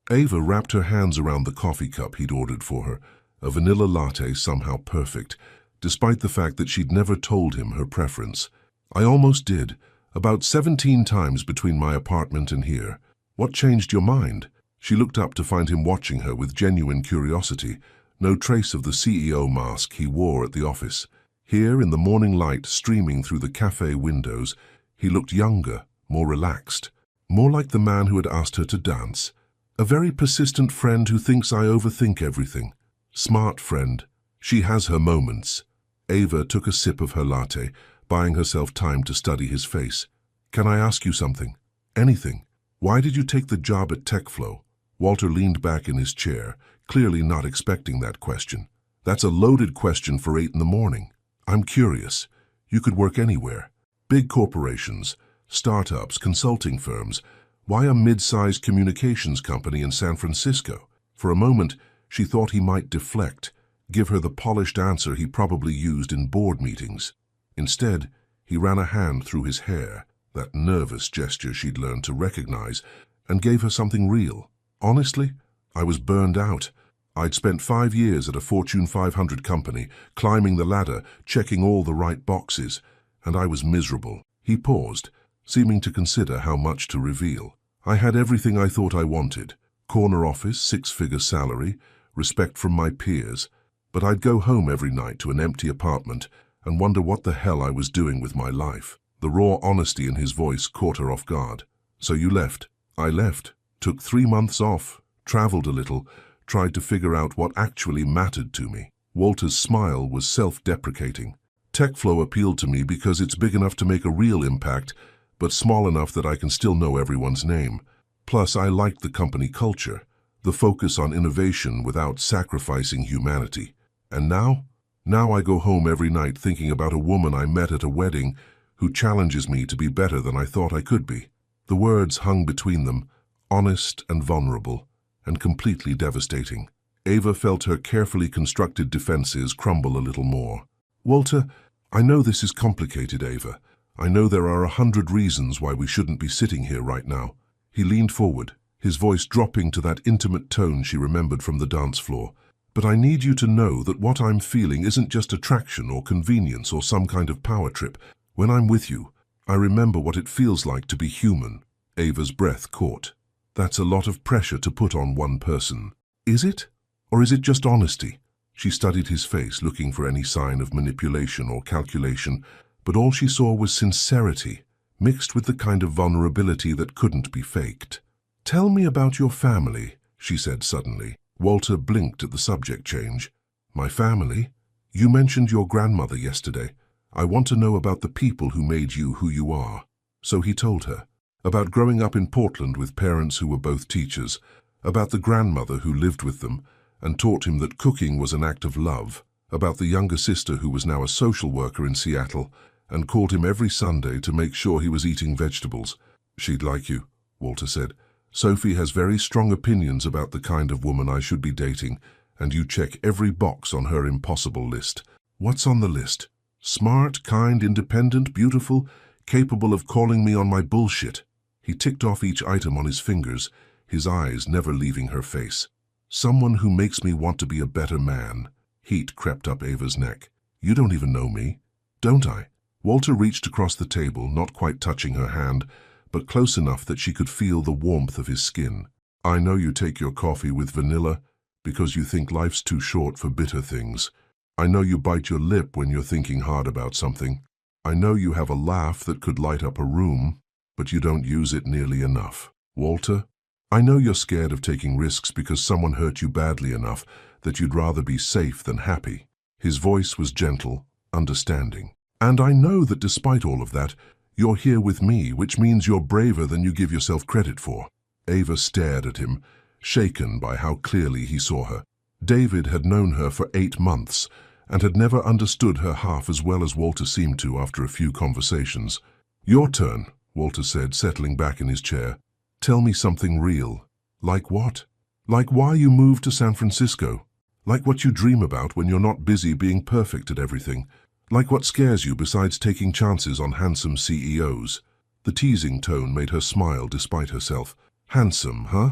Ava wrapped her hands around the coffee cup he'd ordered for her, a vanilla latte somehow perfect, despite the fact that she'd never told him her preference. "I almost did, about 17 times between my apartment and here. What changed your mind?" She looked up to find him watching her with genuine curiosity, no trace of the CEO mask he wore at the office. Here, in the morning light streaming through the cafe windows, he looked younger, more relaxed, more like the man who had asked her to dance. "A very persistent friend who thinks I overthink everything. Smart friend. She has her moments." Ava took a sip of her latte, buying herself time to study his face. "Can I ask you something?" "Anything." "Why did you take the job at TechFlow?" Walter leaned back in his chair, clearly not expecting that question. "That's a loaded question for 8 in the morning. I'm curious. You could work anywhere. Big corporations, startups, consulting firms. Why a mid-sized communications company in San Francisco?" For a moment, she thought he might deflect, give her the polished answer he probably used in board meetings. Instead, he ran a hand through his hair, that nervous gesture she'd learned to recognize, and gave her something real. "Honestly, I was burned out. I'd spent 5 years at a Fortune 500 company, climbing the ladder, checking all the right boxes, and I was miserable." He paused, seeming to consider how much to reveal. "I had everything I thought I wanted. Corner office, 6-figure salary, respect from my peers. But I'd go home every night to an empty apartment and wonder what the hell I was doing with my life." The raw honesty in his voice caught her off guard. "So you left?" "I left. Took 3 months off, traveled a little, tried to figure out what actually mattered to me." Walter's smile was self-deprecating. "TechFlow appealed to me because it's big enough to make a real impact, but small enough that I can still know everyone's name. Plus, I liked the company culture, the focus on innovation without sacrificing humanity. And now? Now I go home every night thinking about a woman I met at a wedding who challenges me to be better than I thought I could be." The words hung between them, honest and vulnerable, and completely devastating. Ava felt her carefully constructed defenses crumble a little more. Walter, I know this is complicated, Ava. I know there are 100 reasons why we shouldn't be sitting here right now. He leaned forward, his voice dropping to that intimate tone she remembered from the dance floor. But I need you to know that what I'm feeling isn't just attraction or convenience or some kind of power trip. When I'm with you, I remember what it feels like to be human. Ava's breath caught. That's a lot of pressure to put on one person. Is it? Or is it just honesty? She studied his face, looking for any sign of manipulation or calculation, but all she saw was sincerity, mixed with the kind of vulnerability that couldn't be faked. Tell me about your family, she said suddenly. Walter blinked at the subject change. My family? You mentioned your grandmother yesterday. I want to know about the people who made you who you are. So he told her. About growing up in Portland with parents who were both teachers, about the grandmother who lived with them and taught him that cooking was an act of love, about the younger sister who was now a social worker in Seattle and called him every Sunday to make sure he was eating vegetables. She'd like you, Walter said. Sophie has very strong opinions about the kind of woman I should be dating, and you check every box on her impossible list. What's on the list? Smart, kind, independent, beautiful, capable of calling me on my bullshit. He ticked off each item on his fingers, his eyes never leaving her face. Someone who makes me want to be a better man. Heat crept up Ava's neck. You don't even know me. Don't I? Walter reached across the table, not quite touching her hand, but close enough that she could feel the warmth of his skin. I know you take your coffee with vanilla because you think life's too short for bitter things. I know you bite your lip when you're thinking hard about something. I know you have a laugh that could light up a room, but you don't use it nearly enough. Walter, I know you're scared of taking risks because someone hurt you badly enough that you'd rather be safe than happy. His voice was gentle, understanding. And I know that despite all of that, you're here with me, which means you're braver than you give yourself credit for. Ava stared at him, shaken by how clearly he saw her. David had known her for 8 months and had never understood her half as well as Walter seemed to after a few conversations. Your turn, Walter said, settling back in his chair. Tell me something real. Like what? Like why you moved to San Francisco. Like what you dream about when you're not busy being perfect at everything. Like what scares you besides taking chances on handsome CEOs. The teasing tone made her smile despite herself. Handsome, huh?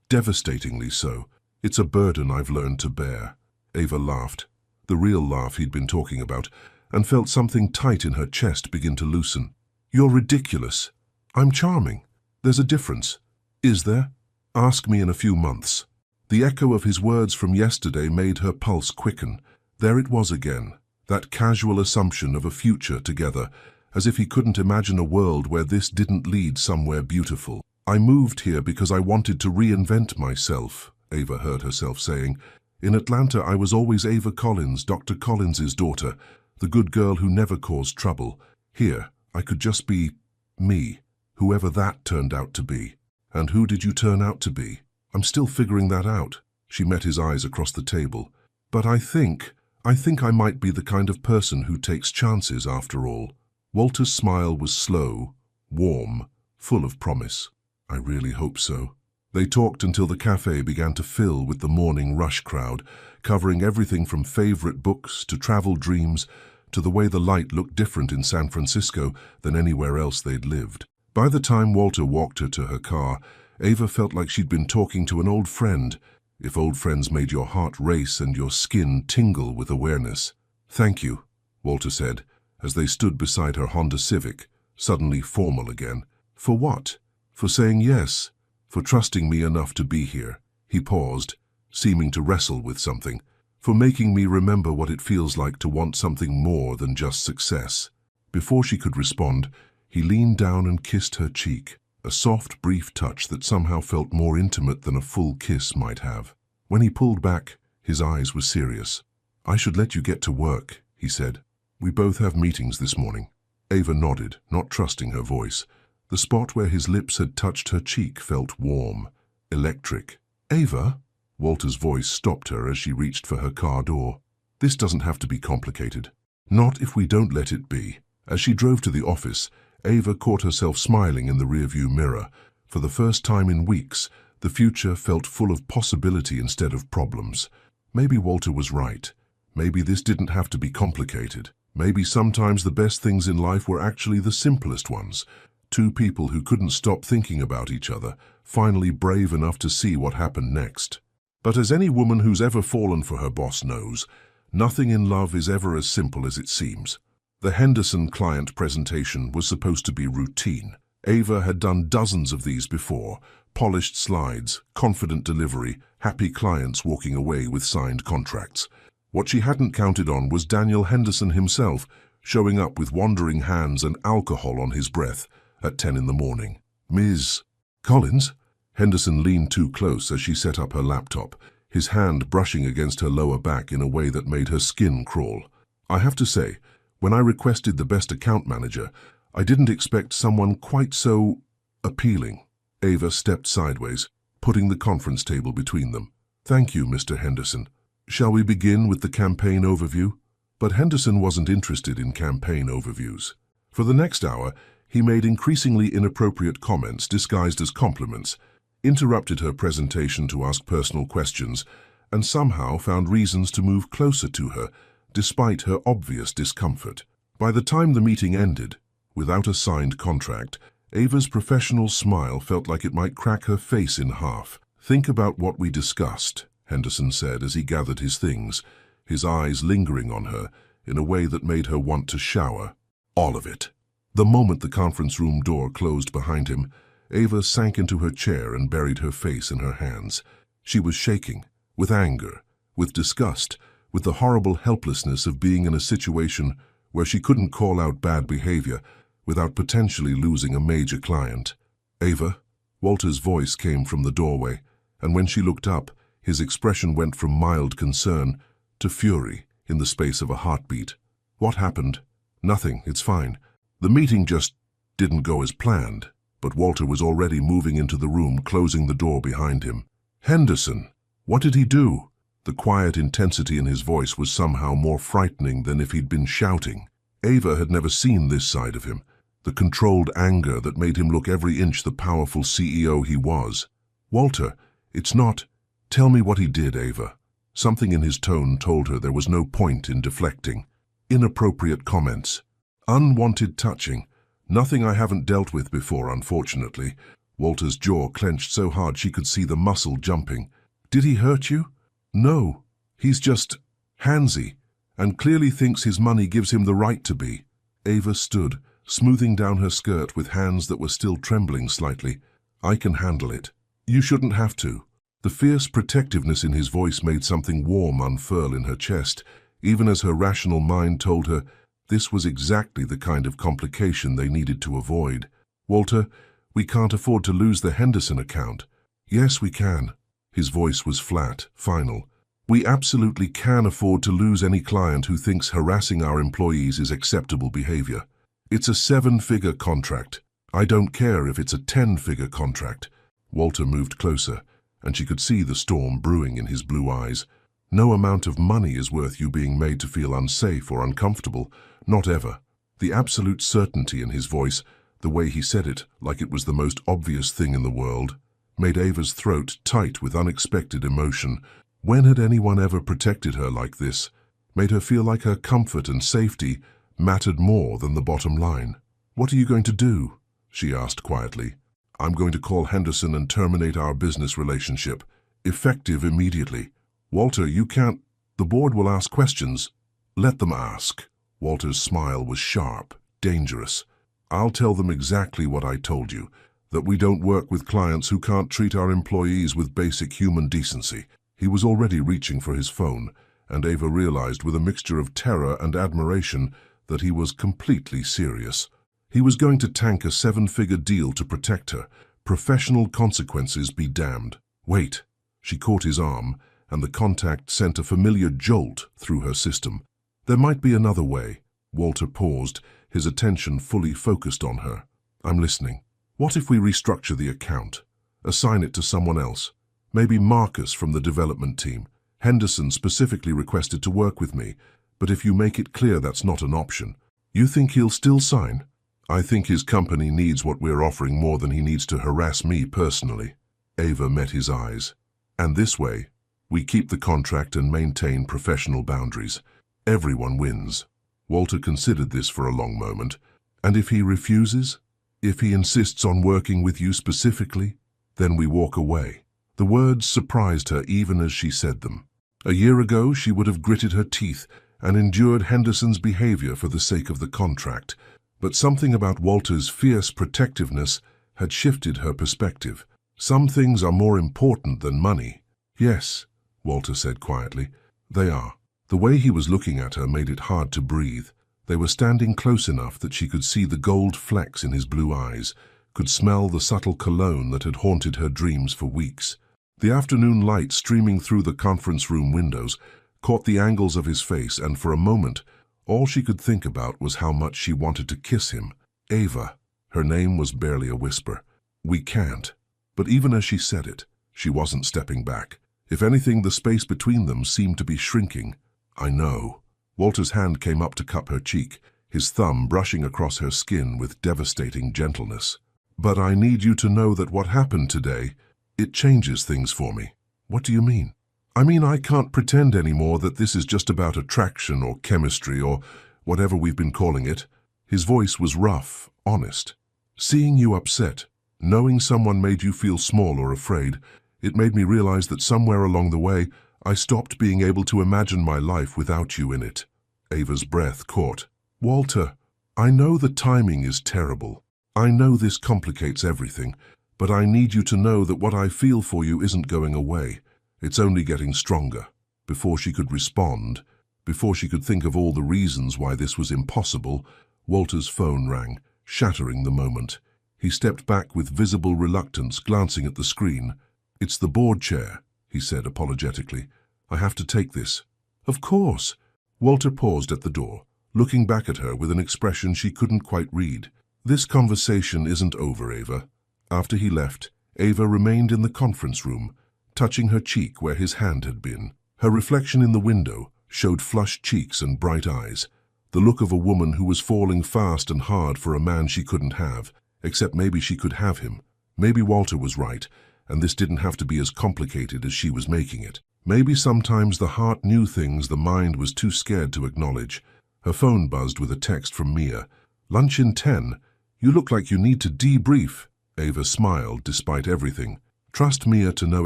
Devastatingly so. It's a burden I've learned to bear. Ava laughed, the real laugh he'd been talking about, and felt something tight in her chest begin to loosen. You're ridiculous. I'm charming. There's a difference. Is there? Ask me in a few months. The echo of his words from yesterday made her pulse quicken. There it was again. That casual assumption of a future together, as if he couldn't imagine a world where this didn't lead somewhere beautiful. I moved here because I wanted to reinvent myself, Ava heard herself saying. In Atlanta, I was always Ava Collins, Dr. Collins's daughter, the good girl who never caused trouble. Here, I could just be me, whoever that turned out to be. And who did you turn out to be? I'm still figuring that out. She met his eyes across the table. But I think I might be the kind of person who takes chances after all. Walter's smile was slow, warm, full of promise. I really hope so. They talked until the cafe began to fill with the morning rush crowd, covering everything from favorite books to travel dreams to the way the light looked different in San Francisco than anywhere else they'd lived. By the time Walter walked her to her car, Ava felt like she'd been talking to an old friend, if old friends made your heart race and your skin tingle with awareness. Thank you, Walter said, as they stood beside her Honda Civic, suddenly formal again. For what? For saying yes, for trusting me enough to be here. He paused, seeming to wrestle with something, for making me remember what it feels like to want something more than just success. Before she could respond, he leaned down and kissed her cheek, a soft, brief touch that somehow felt more intimate than a full kiss might have. When he pulled back, his eyes were serious. I should let you get to work, he said. We both have meetings this morning. Ava nodded, not trusting her voice. The spot where his lips had touched her cheek felt warm, electric. Ava? Walter's voice stopped her as she reached for her car door. This doesn't have to be complicated. Not if we don't let it be. As she drove to the office, Ava caught herself smiling in the rearview mirror. For the first time in weeks, The future felt full of possibility instead of problems. Maybe Walter was right. Maybe this didn't have to be complicated. Maybe sometimes the best things in life were actually the simplest ones. Two people who couldn't stop thinking about each other, finally brave enough to see what happened next. But as any woman who's ever fallen for her boss knows, nothing in love is ever as simple as it seems. The Henderson client presentation was supposed to be routine. Ava had done dozens of these before: polished slides, confident delivery, happy clients walking away with signed contracts. What she hadn't counted on was Daniel Henderson himself, showing up with wandering hands and alcohol on his breath at 10 in the morning. "Ms. Collins?" Henderson leaned too close as she set up her laptop, his hand brushing against her lower back in a way that made her skin crawl. "I have to say, when I requested the best account manager, I didn't expect someone quite so appealing." Ava stepped sideways, putting the conference table between them. "Thank you, Mr. Henderson. Shall we begin with the campaign overview?" But Henderson wasn't interested in campaign overviews. For the next hour, he made increasingly inappropriate comments disguised as compliments, interrupted her presentation to ask personal questions, and somehow found reasons to move closer to her, despite her obvious discomfort. By the time the meeting ended, without a signed contract, Ava's professional smile felt like it might crack her face in half. "Think about what we discussed," Henderson said as he gathered his things, his eyes lingering on her in a way that made her want to shower. "All of it." The moment the conference room door closed behind him, Ava sank into her chair and buried her face in her hands. She was shaking, with anger, with disgust, with the horrible helplessness of being in a situation where she couldn't call out bad behavior without potentially losing a major client. "Ava?" Walter's voice came from the doorway, and when she looked up, his expression went from mild concern to fury in the space of a heartbeat. "What happened?" "Nothing, it's fine. The meeting just didn't go as planned." But Walter was already moving into the room, closing the door behind him. "Henderson, what did he do?" The quiet intensity in his voice was somehow more frightening than if he'd been shouting. Ava had never seen this side of him, the controlled anger that made him look every inch the powerful CEO he was. "Walter, it's not—" "Tell me what he did, Ava." Something in his tone told her there was no point in deflecting. "Inappropriate comments. Unwanted touching. Nothing I haven't dealt with before, unfortunately." Walter's jaw clenched so hard she could see the muscle jumping. "Did he hurt you?" "No. He's just handsy, and clearly thinks his money gives him the right to be." Ava stood, smoothing down her skirt with hands that were still trembling slightly. "I can handle it." "You shouldn't have to." The fierce protectiveness in his voice made something warm unfurl in her chest, even as her rational mind told her this was exactly the kind of complication they needed to avoid. "Walter, we can't afford to lose the Henderson account." "Yes, we can." His voice was flat, final. "We absolutely can afford to lose any client who thinks harassing our employees is acceptable behavior. It's a 7-figure contract. I don't care if it's a 10-figure contract." Walter moved closer, and she could see the storm brewing in his blue eyes. "No amount of money is worth you being made to feel unsafe or uncomfortable. Not ever." The absolute certainty in his voice, the way he said it like it was the most obvious thing in the world, made Ava's throat tight with unexpected emotion. When had anyone ever protected her like this? Made her feel like her comfort and safety mattered more than the bottom line. "What are you going to do?" she asked quietly. "I'm going to call Henderson and terminate our business relationship. Effective immediately." "Walter, you can't. The board will ask questions." "Let them ask." Walter's smile was sharp, dangerous. "I'll tell them exactly what I told you, that we don't work with clients who can't treat our employees with basic human decency." He was already reaching for his phone, and Ava realized with a mixture of terror and admiration that he was completely serious. He was going to tank a 7-figure deal to protect her. Professional consequences be damned. "Wait." She caught his arm, and the contact sent a familiar jolt through her system. "There might be another way." Walter paused, his attention fully focused on her. "I'm listening. What if we restructure the account? Assign it to someone else? Maybe Marcus from the development team. Henderson specifically requested to work with me, but if you make it clear that's not an option, you think he'll still sign?" "I think his company needs what we're offering more than he needs to harass me personally." Ava met his eyes. And this way, we keep the contract and maintain professional boundaries. Everyone wins. Walter considered this for a long moment. And if he refuses? If he insists on working with you specifically? Then we walk away. The words surprised her even as she said them. A year ago, she would have gritted her teeth and endured Henderson's behavior for the sake of the contract. But something about Walter's fierce protectiveness had shifted her perspective. Some things are more important than money. Yes, Walter said quietly, they are. The way he was looking at her made it hard to breathe. They were standing close enough that she could see the gold flecks in his blue eyes, could smell the subtle cologne that had haunted her dreams for weeks. The afternoon light streaming through the conference room windows caught the angles of his face, and for a moment, all she could think about was how much she wanted to kiss him. Ava. Her name was barely a whisper. We can't. But even as she said it, she wasn't stepping back. If anything, the space between them seemed to be shrinking. I know. Walter's hand came up to cup her cheek, his thumb brushing across her skin with devastating gentleness. But I need you to know that what happened today, it changes things for me. What do you mean? I mean, I can't pretend anymore that this is just about attraction or chemistry or whatever we've been calling it. His voice was rough, honest. Seeing you upset, knowing someone made you feel small or afraid, it made me realize that somewhere along the way, I stopped being able to imagine my life without you in it. Ava's breath caught. Walter, I know the timing is terrible. I know this complicates everything, but I need you to know that what I feel for you isn't going away. It's only getting stronger. Before she could respond, before she could think of all the reasons why this was impossible, Walter's phone rang, shattering the moment. He stepped back with visible reluctance, glancing at the screen. It's the board chair, he said apologetically. I have to take this. Of course. Walter paused at the door, looking back at her with an expression she couldn't quite read. This conversation isn't over, Ava. After he left, Ava remained in the conference room, touching her cheek where his hand had been. Her reflection in the window showed flushed cheeks and bright eyes, the look of a woman who was falling fast and hard for a man she couldn't have, except maybe she could have him. Maybe Walter was right, and this didn't have to be as complicated as she was making it. Maybe sometimes the heart knew things the mind was too scared to acknowledge. Her phone buzzed with a text from Mia. Lunch in 10. You look like you need to debrief. Ava smiled despite everything. Trust Mia to know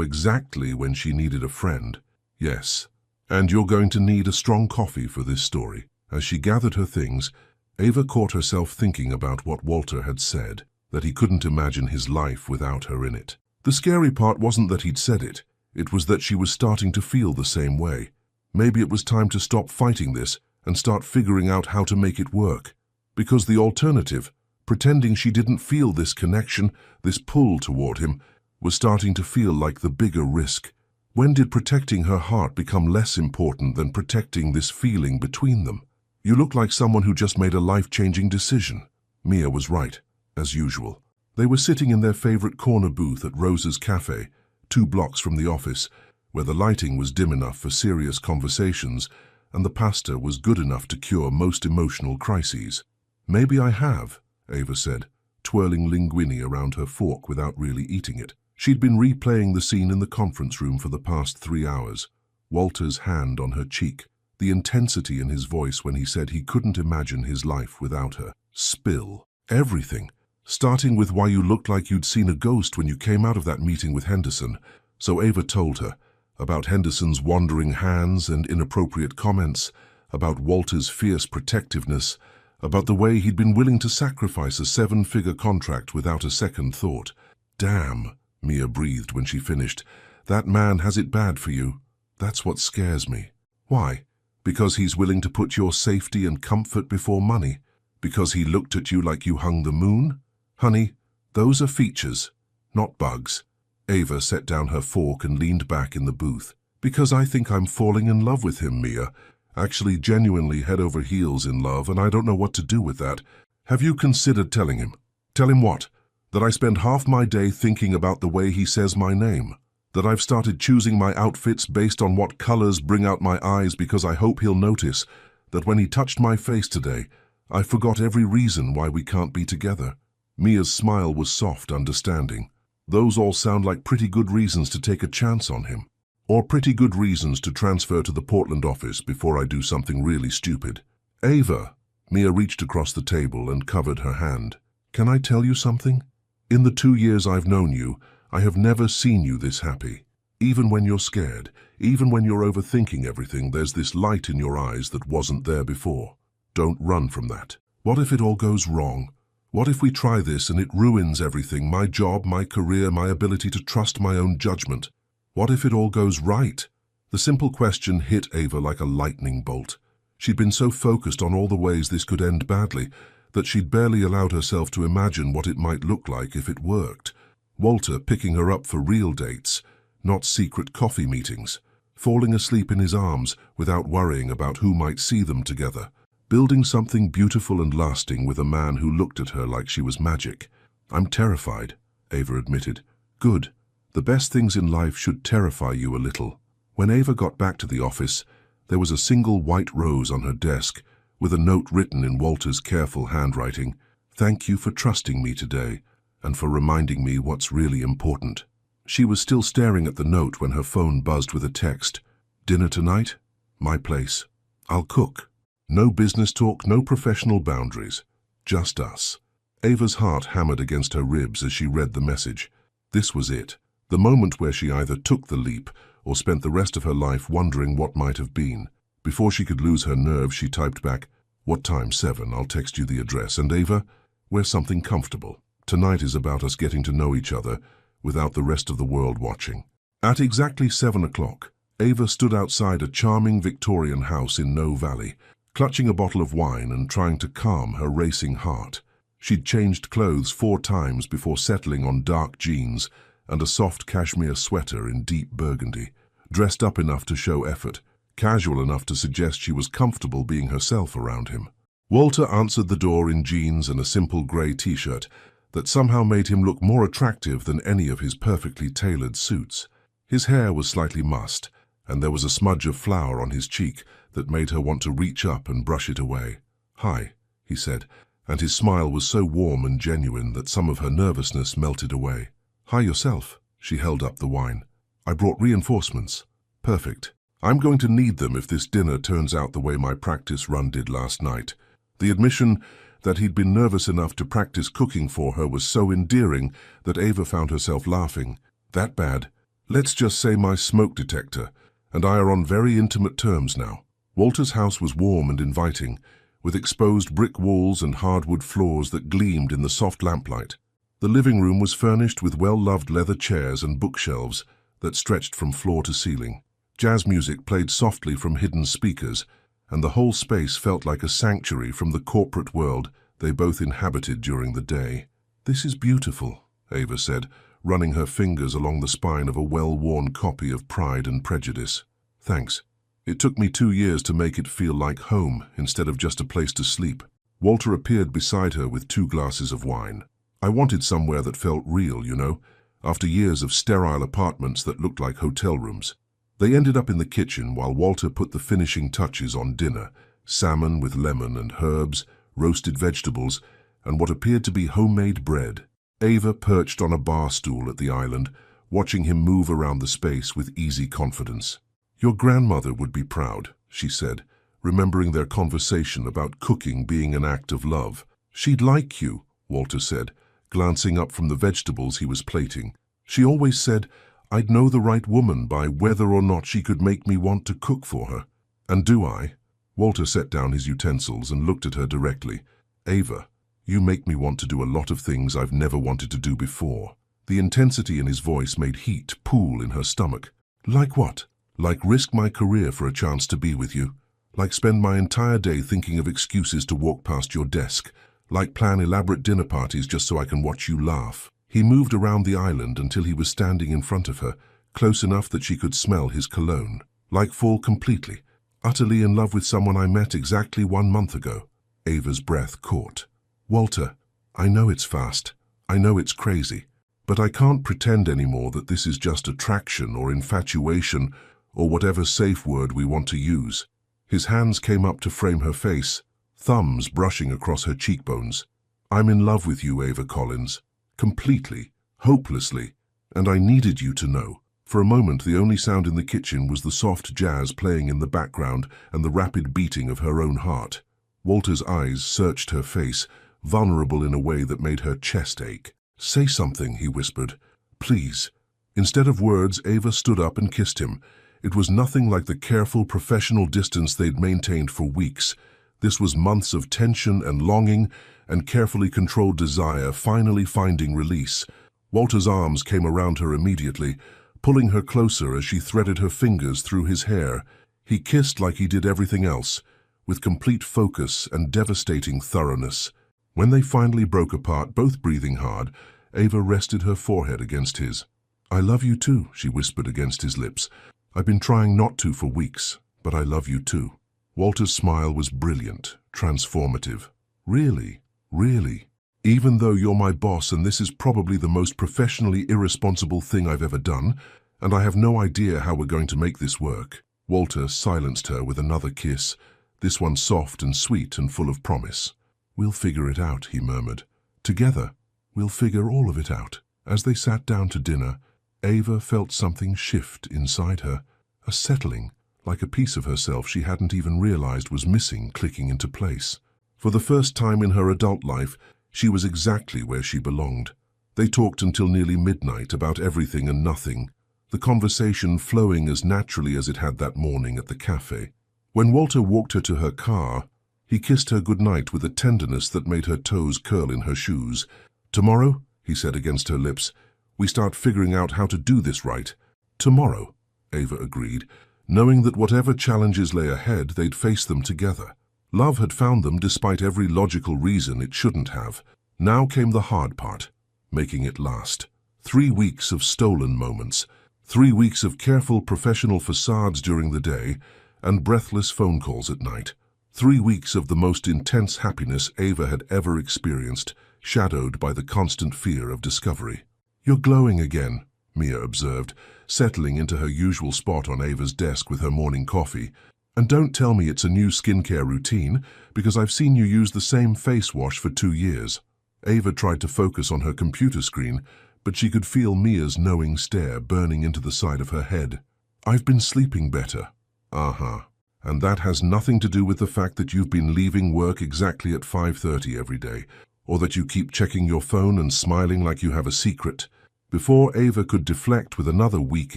exactly when she needed a friend. Yes. And you're going to need a strong coffee for this story. As she gathered her things, Ava caught herself thinking about what Walter had said, that he couldn't imagine his life without her in it. The scary part wasn't that he'd said it. It was that she was starting to feel the same way. Maybe it was time to stop fighting this and start figuring out how to make it work. Because the alternative, pretending she didn't feel this connection, this pull toward him, was starting to feel like the bigger risk. When did protecting her heart become less important than protecting this feeling between them? You look like someone who just made a life-changing decision. Mia was right, as usual. They were sitting in their favorite corner booth at Rosa's Cafe, 2 blocks from the office, where the lighting was dim enough for serious conversations and the pasta was good enough to cure most emotional crises. Maybe I have, Ava said, twirling linguine around her fork without really eating it. She'd been replaying the scene in the conference room for the past 3 hours. Walter's hand on her cheek, the intensity in his voice when he said he couldn't imagine his life without her. Spill. Everything. Starting with why you looked like you'd seen a ghost when you came out of that meeting with Henderson. So Ava told her about Henderson's wandering hands and inappropriate comments, about Walter's fierce protectiveness, about the way he'd been willing to sacrifice a 7-figure contract without a second thought. Damn, Mia breathed when she finished. That man has it bad for you. That's what scares me. Why? Because he's willing to put your safety and comfort before money? Because he looked at you like you hung the moon? Honey, those are features, not bugs. Ava set down her fork and leaned back in the booth. Because I think I'm falling in love with him, Mia. Actually, genuinely head over heels in love, and I don't know what to do with that. Have you considered telling him? Tell him what? That I spend half my day thinking about the way he says my name. That I've started choosing my outfits based on what colors bring out my eyes because I hope he'll notice that when he touched my face today, I forgot every reason why we can't be together. Mia's smile was soft, understanding. Those all sound like pretty good reasons to take a chance on him. Or pretty good reasons to transfer to the Portland office before I do something really stupid. Ava, Mia reached across the table and covered her hand. Can I tell you something? In the 2 years I've known you, I have never seen you this happy. Even when you're scared, even when you're overthinking everything, there's this light in your eyes that wasn't there before. Don't run from that. What if it all goes wrong? What if we try this and it ruins everything, my job, my career, my ability to trust my own judgment? What if it all goes right? The simple question hit Ava like a lightning bolt. She'd been so focused on all the ways this could end badly that she'd barely allowed herself to imagine what it might look like if it worked. Walter picking her up for real dates, not secret coffee meetings. Falling asleep in his arms without worrying about who might see them together. Building something beautiful and lasting with a man who looked at her like she was magic. I'm terrified, Ava admitted. Good. The best things in life should terrify you a little. When Ava got back to the office, there was a single white rose on her desk with a note written in Walter's careful handwriting. Thank you for trusting me today and for reminding me what's really important. She was still staring at the note when her phone buzzed with a text. Dinner tonight? My place. I'll cook. No business talk, no professional boundaries. Just us. Ava's heart hammered against her ribs as she read the message. This was it. The moment where she either took the leap or spent the rest of her life wondering what might have been. Before she could lose her nerve, she typed back, What time? 7. I'll text you the address. And Ava, wear something comfortable. Tonight is about us getting to know each other without the rest of the world watching. At exactly 7 o'clock, Ava stood outside a charming Victorian house in No Valley, clutching a bottle of wine and trying to calm her racing heart. She'd changed clothes 4 times before settling on dark jeans and a soft cashmere sweater in deep burgundy, dressed up enough to show effort, casual enough to suggest she was comfortable being herself around him. Walter answered the door in jeans and a simple grey t-shirt that somehow made him look more attractive than any of his perfectly tailored suits. His hair was slightly mussed, and there was a smudge of flour on his cheek that made her want to reach up and brush it away. Hi, he said, and his smile was so warm and genuine that some of her nervousness melted away. Hi yourself. She held up the wine. I brought reinforcements. Perfect. I'm going to need them if this dinner turns out the way my practice run did last night. The admission that he'd been nervous enough to practice cooking for her was so endearing that Ava found herself laughing. That bad? Let's just say my smoke detector and I are on very intimate terms now. Walter's house was warm and inviting, with exposed brick walls and hardwood floors that gleamed in the soft lamplight. The living room was furnished with well-loved leather chairs and bookshelves that stretched from floor to ceiling. Jazz music played softly from hidden speakers, and the whole space felt like a sanctuary from the corporate world they both inhabited during the day. This is beautiful, Ava said, running her fingers along the spine of a well-worn copy of Pride and Prejudice. Thanks. It took me 2 years to make it feel like home instead of just a place to sleep. Walter appeared beside her with 2 glasses of wine. I wanted somewhere that felt real, you know, after years of sterile apartments that looked like hotel rooms. They ended up in the kitchen while Walter put the finishing touches on dinner, salmon with lemon and herbs, roasted vegetables, and what appeared to be homemade bread. Ava perched on a bar stool at the island, watching him move around the space with easy confidence. Your grandmother would be proud, she said, remembering their conversation about cooking being an act of love. She'd like you, Walter said, glancing up from the vegetables he was plating. She always said I'd know the right woman by whether or not she could make me want to cook for her. And do I? Walter set down his utensils and looked at her directly. Ava, you make me want to do a lot of things I've never wanted to do before. The intensity in his voice made heat pool in her stomach. Like what? Like risk my career for a chance to be with you. Like spend my entire day thinking of excuses to walk past your desk. Like plan elaborate dinner parties just so I can watch you laugh. He moved around the island until he was standing in front of her, close enough that she could smell his cologne. Like fall completely, utterly in love with someone I met exactly 1 month ago. Ava's breath caught. Walter, I know it's fast. I know it's crazy. But I can't pretend anymore that this is just attraction or infatuation or whatever safe word we want to use. His hands came up to frame her face, thumbs brushing across her cheekbones. I'm in love with you, Ava Collins. Completely, hopelessly, "and I needed you to know." For a moment, the only sound in the kitchen was the soft jazz playing in the background and the rapid beating of her own heart. Walter's eyes searched her face, vulnerable in a way that made her chest ache. "Say something," he whispered. "Please." Instead of words, Ava stood up and kissed him. It was nothing like the careful, professional distance they'd maintained for weeks. This was months of tension and longing and carefully controlled desire finally finding release. Walter's arms came around her immediately, pulling her closer as she threaded her fingers through his hair. He kissed like he did everything else, with complete focus and devastating thoroughness. When they finally broke apart, both breathing hard, Ava rested her forehead against his. "I love you too," she whispered against his lips. "I've been trying not to for weeks, but I love you too." Walter's smile was brilliant, transformative. "Really? Really? Even though you're my boss and this is probably the most professionally irresponsible thing I've ever done, and I have no idea how we're going to make this work." Walter silenced her with another kiss, this one soft and sweet and full of promise. "We'll figure it out," he murmured. "Together, we'll figure all of it out." As they sat down to dinner, Ava felt something shift inside her, a settling, like a piece of herself she hadn't even realized was missing, clicking into place. For the first time in her adult life, she was exactly where she belonged. They talked until nearly midnight about everything and nothing, the conversation flowing as naturally as it had that morning at the cafe. When Walter walked her to her car, he kissed her goodnight with a tenderness that made her toes curl in her shoes. "Tomorrow," he said against her lips, "we start figuring out how to do this right." "Tomorrow," Ava agreed, knowing that whatever challenges lay ahead, they'd face them together. Love had found them despite every logical reason it shouldn't have. Now came the hard part, making it last. 3 weeks of stolen moments, 3 weeks of careful professional facades during the day and breathless phone calls at night. 3 weeks of the most intense happiness Ava had ever experienced, shadowed by the constant fear of discovery. "You're glowing again," Mia observed, settling into her usual spot on Ava's desk with her morning coffee. "And don't tell me it's a new skincare routine, because I've seen you use the same face wash for 2 years. Ava tried to focus on her computer screen, but she could feel Mia's knowing stare burning into the side of her head. "I've been sleeping better." "Uh-huh. And that has nothing to do with the fact that you've been leaving work exactly at 5:30 every day, or that you keep checking your phone and smiling like you have a secret." Before Ava could deflect with another weak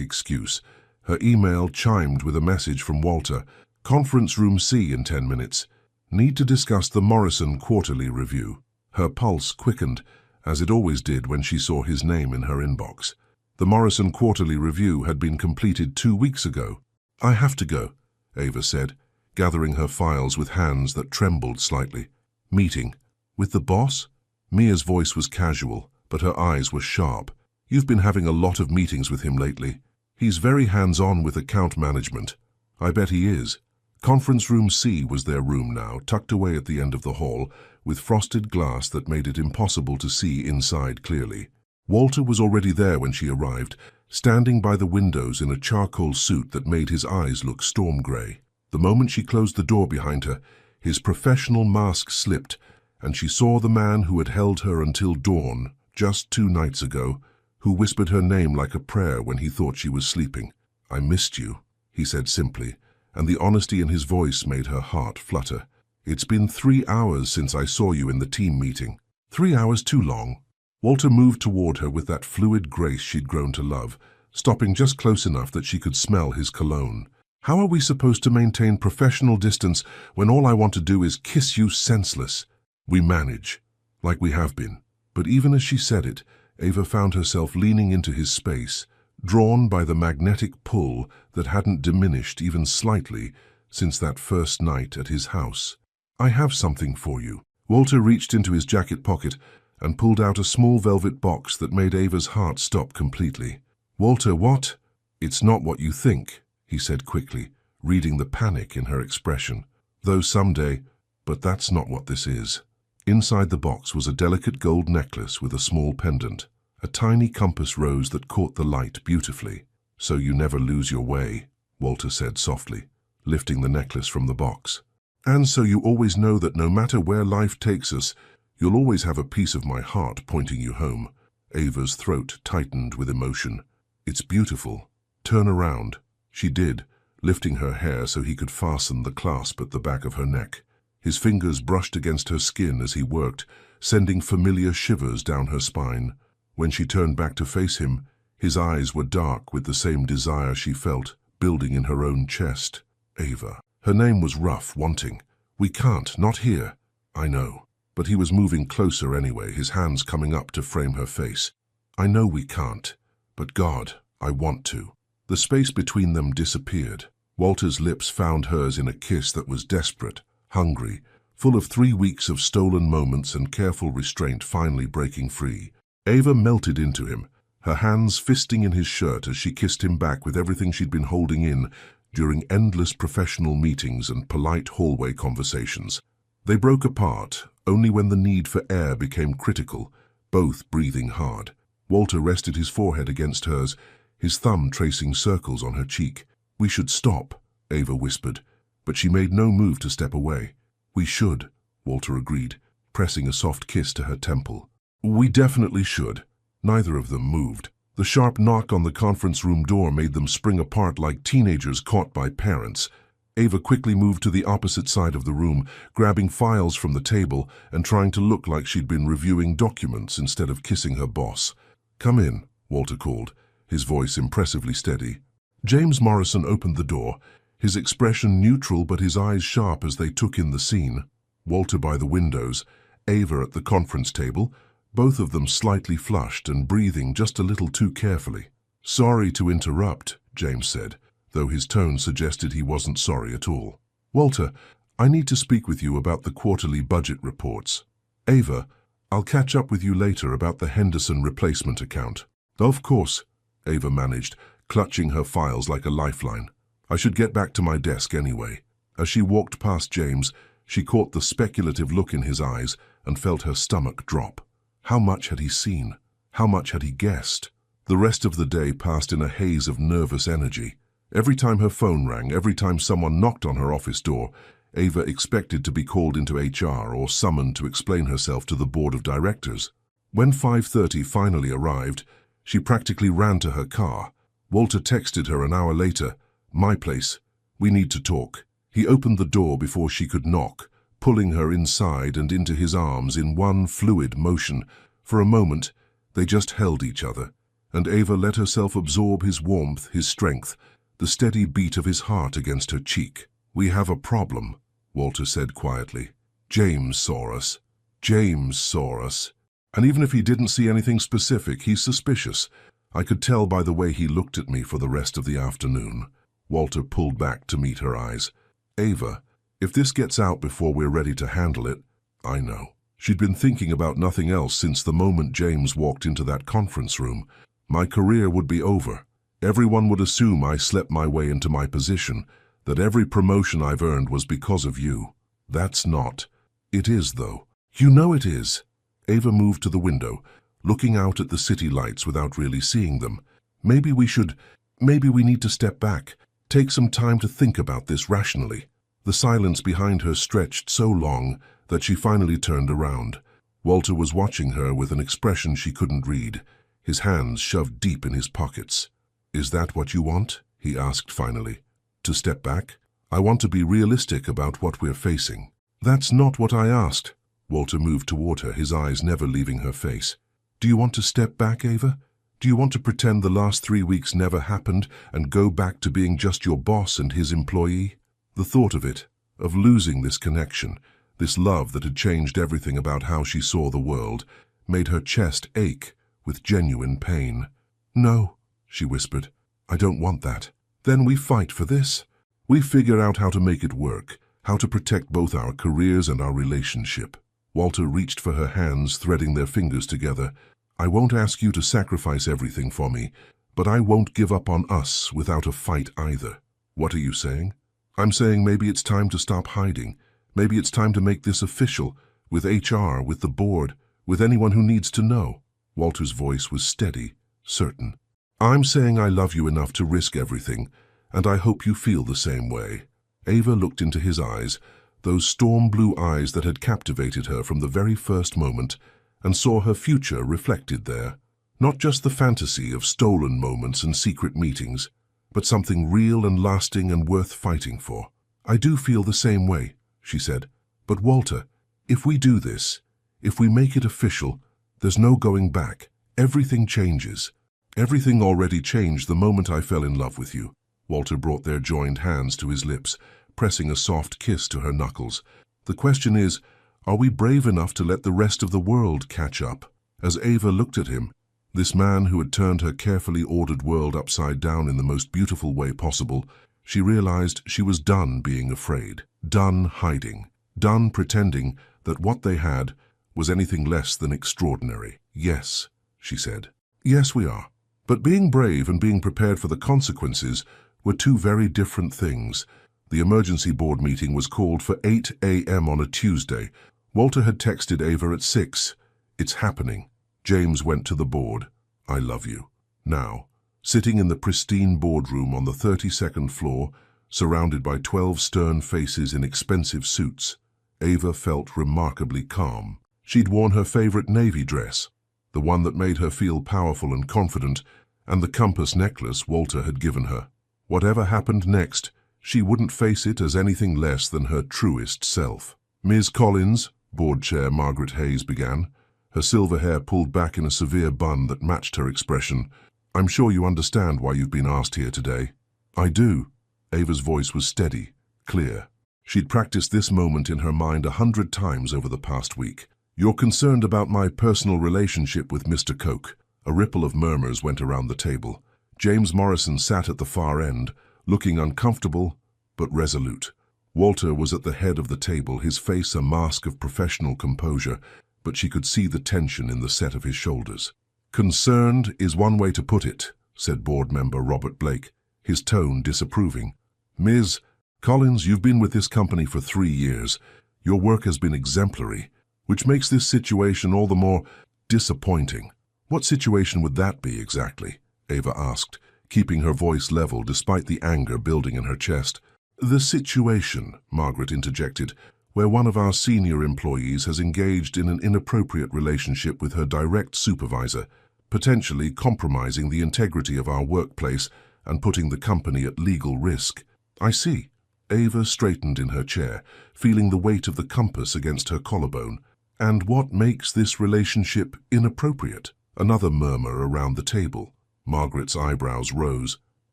excuse, her email chimed with a message from Walter. "Conference room C in 10 minutes. Need to discuss the Morrison quarterly review." Her pulse quickened, as it always did when she saw his name in her inbox. The Morrison quarterly review had been completed 2 weeks ago. "I have to go," Ava said, gathering her files with hands that trembled slightly. "Meeting. With the boss?" Mia's voice was casual, but her eyes were sharp. "You've been having a lot of meetings with him lately. He's very hands-on with account management." "I bet he is." Conference room C was their room now, tucked away at the end of the hall, with frosted glass that made it impossible to see inside clearly. Walter was already there when she arrived, standing by the windows in a charcoal suit that made his eyes look storm grey. The moment she closed the door behind her, his professional mask slipped, and she saw the man who had held her until dawn, just 2 nights ago, who whispered her name like a prayer when he thought she was sleeping. "I missed you," he said simply, and the honesty in his voice made her heart flutter. "It's been 3 hours since I saw you in the team meeting." 3 hours too long. Walter moved toward her with that fluid grace she'd grown to love, stopping just close enough that she could smell his cologne. "How are we supposed to maintain professional distance when all I want to do is kiss you senseless?" "We manage, like we have been." But even as she said it, Ava found herself leaning into his space, drawn by the magnetic pull that hadn't diminished even slightly since that first night at his house. "I have something for you." Walter reached into his jacket pocket and pulled out a small velvet box that made Ava's heart stop completely. "Walter, what?" "It's not what you think," he said quickly, reading the panic in her expression. "Though someday, but that's not what this is." Inside the box was a delicate gold necklace with a small pendant, a tiny compass rose that caught the light beautifully. "So you never lose your way," Walter said softly, lifting the necklace from the box. "And so you always know that no matter where life takes us, you'll always have a piece of my heart pointing you home." Ava's throat tightened with emotion. "It's beautiful. Turn around." She did, lifting her hair so he could fasten the clasp at the back of her neck. His fingers brushed against her skin as he worked, sending familiar shivers down her spine. When she turned back to face him, his eyes were dark with the same desire she felt, building in her own chest. "Ava." Her name was rough, wanting. "We can't, not here." "I know." But he was moving closer anyway, his hands coming up to frame her face. "I know we can't, but God, I want to." The space between them disappeared. Walter's lips found hers in a kiss that was desperate, hungry, full of 3 weeks of stolen moments and careful restraint finally breaking free. Ava melted into him, her hands fisting in his shirt as she kissed him back with everything she'd been holding in during endless professional meetings and polite hallway conversations. They broke apart only when the need for air became critical, both breathing hard. Walter rested his forehead against hers, his thumb tracing circles on her cheek. "We should stop," Ava whispered, but she made no move to step away. "We should," Walter agreed, pressing a soft kiss to her temple. "We definitely should." Neither of them moved. The sharp knock on the conference room door made them spring apart like teenagers caught by parents. Ava quickly moved to the opposite side of the room, grabbing files from the table and trying to look like she'd been reviewing documents instead of kissing her boss. "Come in," Walter called, his voice impressively steady. James Morrison opened the door, his expression neutral but his eyes sharp as they took in the scene. Walter by the windows, Ava at the conference table, both of them slightly flushed and breathing just a little too carefully. "Sorry to interrupt," James said, though his tone suggested he wasn't sorry at all. "Walter, I need to speak with you about the quarterly budget reports. Ava, I'll catch up with you later about the Henderson replacement account." "Of course," Ava managed, clutching her files like a lifeline. "I should get back to my desk anyway." As she walked past James, she caught the speculative look in his eyes and felt her stomach drop. How much had he seen? How much had he guessed? The rest of the day passed in a haze of nervous energy. Every time her phone rang, every time someone knocked on her office door, Ava expected to be called into HR or summoned to explain herself to the board of directors. When 5:30 finally arrived, she practically ran to her car. Walter texted her an hour later, "My place. We need to talk." He opened the door before she could knock, pulling her inside and into his arms in one fluid motion. For a moment, they just held each other, and Ava let herself absorb his warmth, his strength, the steady beat of his heart against her cheek. "We have a problem," Walter said quietly. "James saw us. James saw us. And even if he didn't see anything specific, he's suspicious. I could tell by the way he looked at me for the rest of the afternoon." Walter pulled back to meet her eyes. "Ava, if this gets out before we're ready to handle it..." "I know." She'd been thinking about nothing else since the moment James walked into that conference room. "My career would be over. Everyone would assume I slept my way into my position, that every promotion I've earned was because of you. That's not. It is, though. You know it is." Ava moved to the window, looking out at the city lights without really seeing them. Maybe we need to step back, take some time to think about this rationally." The silence behind her stretched so long that she finally turned around. Walter was watching her with an expression she couldn't read, his hands shoved deep in his pockets. "Is that what you want?" he asked finally. "To step back? I want to be realistic about what we're facing." "That's not what I asked." Walter moved toward her, his eyes never leaving her face. "Do you want to step back, Ava? Do you want to pretend the last 3 weeks never happened and go back to being just your boss and his employee?" The thought of it, of losing this connection, this love that had changed everything about how she saw the world, made her chest ache with genuine pain. "No," she whispered, "I don't want that." "Then we fight for this. We figure out how to make it work, how to protect both our careers and our relationship." Walter reached for her hands, threading their fingers together. "I won't ask you to sacrifice everything for me, but I won't give up on us without a fight either." "What are you saying?" "I'm saying maybe it's time to stop hiding. Maybe it's time to make this official, with HR, with the board, with anyone who needs to know." Walter's voice was steady, certain. "I'm saying I love you enough to risk everything, and I hope you feel the same way." Ava looked into his eyes, those storm blue eyes that had captivated her from the very first moment, and saw her future reflected there. Not just the fantasy of stolen moments and secret meetings, but something real and lasting and worth fighting for. I do feel the same way, she said. But Walter, if we do this, if we make it official, there's no going back. Everything changes. Everything already changed the moment I fell in love with you. Walter brought their joined hands to his lips, pressing a soft kiss to her knuckles. The question is, are we brave enough to let the rest of the world catch up? As Ava looked at him, this man who had turned her carefully ordered world upside down in the most beautiful way possible, she realized she was done being afraid, done hiding, done pretending that what they had was anything less than extraordinary. Yes, she said. Yes, we are. But being brave and being prepared for the consequences were two very different things. The emergency board meeting was called for 8 a.m. on a Tuesday. Walter had texted Ava at 6. It's happening. James went to the board. I love you. Now, sitting in the pristine boardroom on the 32nd floor, surrounded by 12 stern faces in expensive suits, Ava felt remarkably calm. She'd worn her favorite navy dress, the one that made her feel powerful and confident, and the compass necklace Walter had given her. Whatever happened next, she wouldn't face it as anything less than her truest self. Ms. Collins, board chair Margaret Hayes began, her silver hair pulled back in a severe bun that matched her expression. I'm sure you understand why you've been asked here today. I do. Ava's voice was steady, clear. She'd practiced this moment in her mind 100 times over the past week. You're concerned about my personal relationship with Mr. Koch. A ripple of murmurs went around the table. James Morrison sat at the far end, looking uncomfortable but resolute. Walter was at the head of the table, his face a mask of professional composure, but she could see the tension in the set of his shoulders. Concerned is one way to put it, said board member Robert Blake, his tone disapproving. Ms. Collins, you've been with this company for 3 years. Your work has been exemplary, which makes this situation all the more disappointing. What situation would that be exactly? Ava asked, keeping her voice level despite the anger building in her chest. The situation, Margaret interjected, where one of our senior employees has engaged in an inappropriate relationship with her direct supervisor, potentially compromising the integrity of our workplace and putting the company at legal risk. I see. Ava straightened in her chair, feeling the weight of the compass against her collarbone. And what makes this relationship inappropriate? Another murmur around the table. Margaret's eyebrows rose.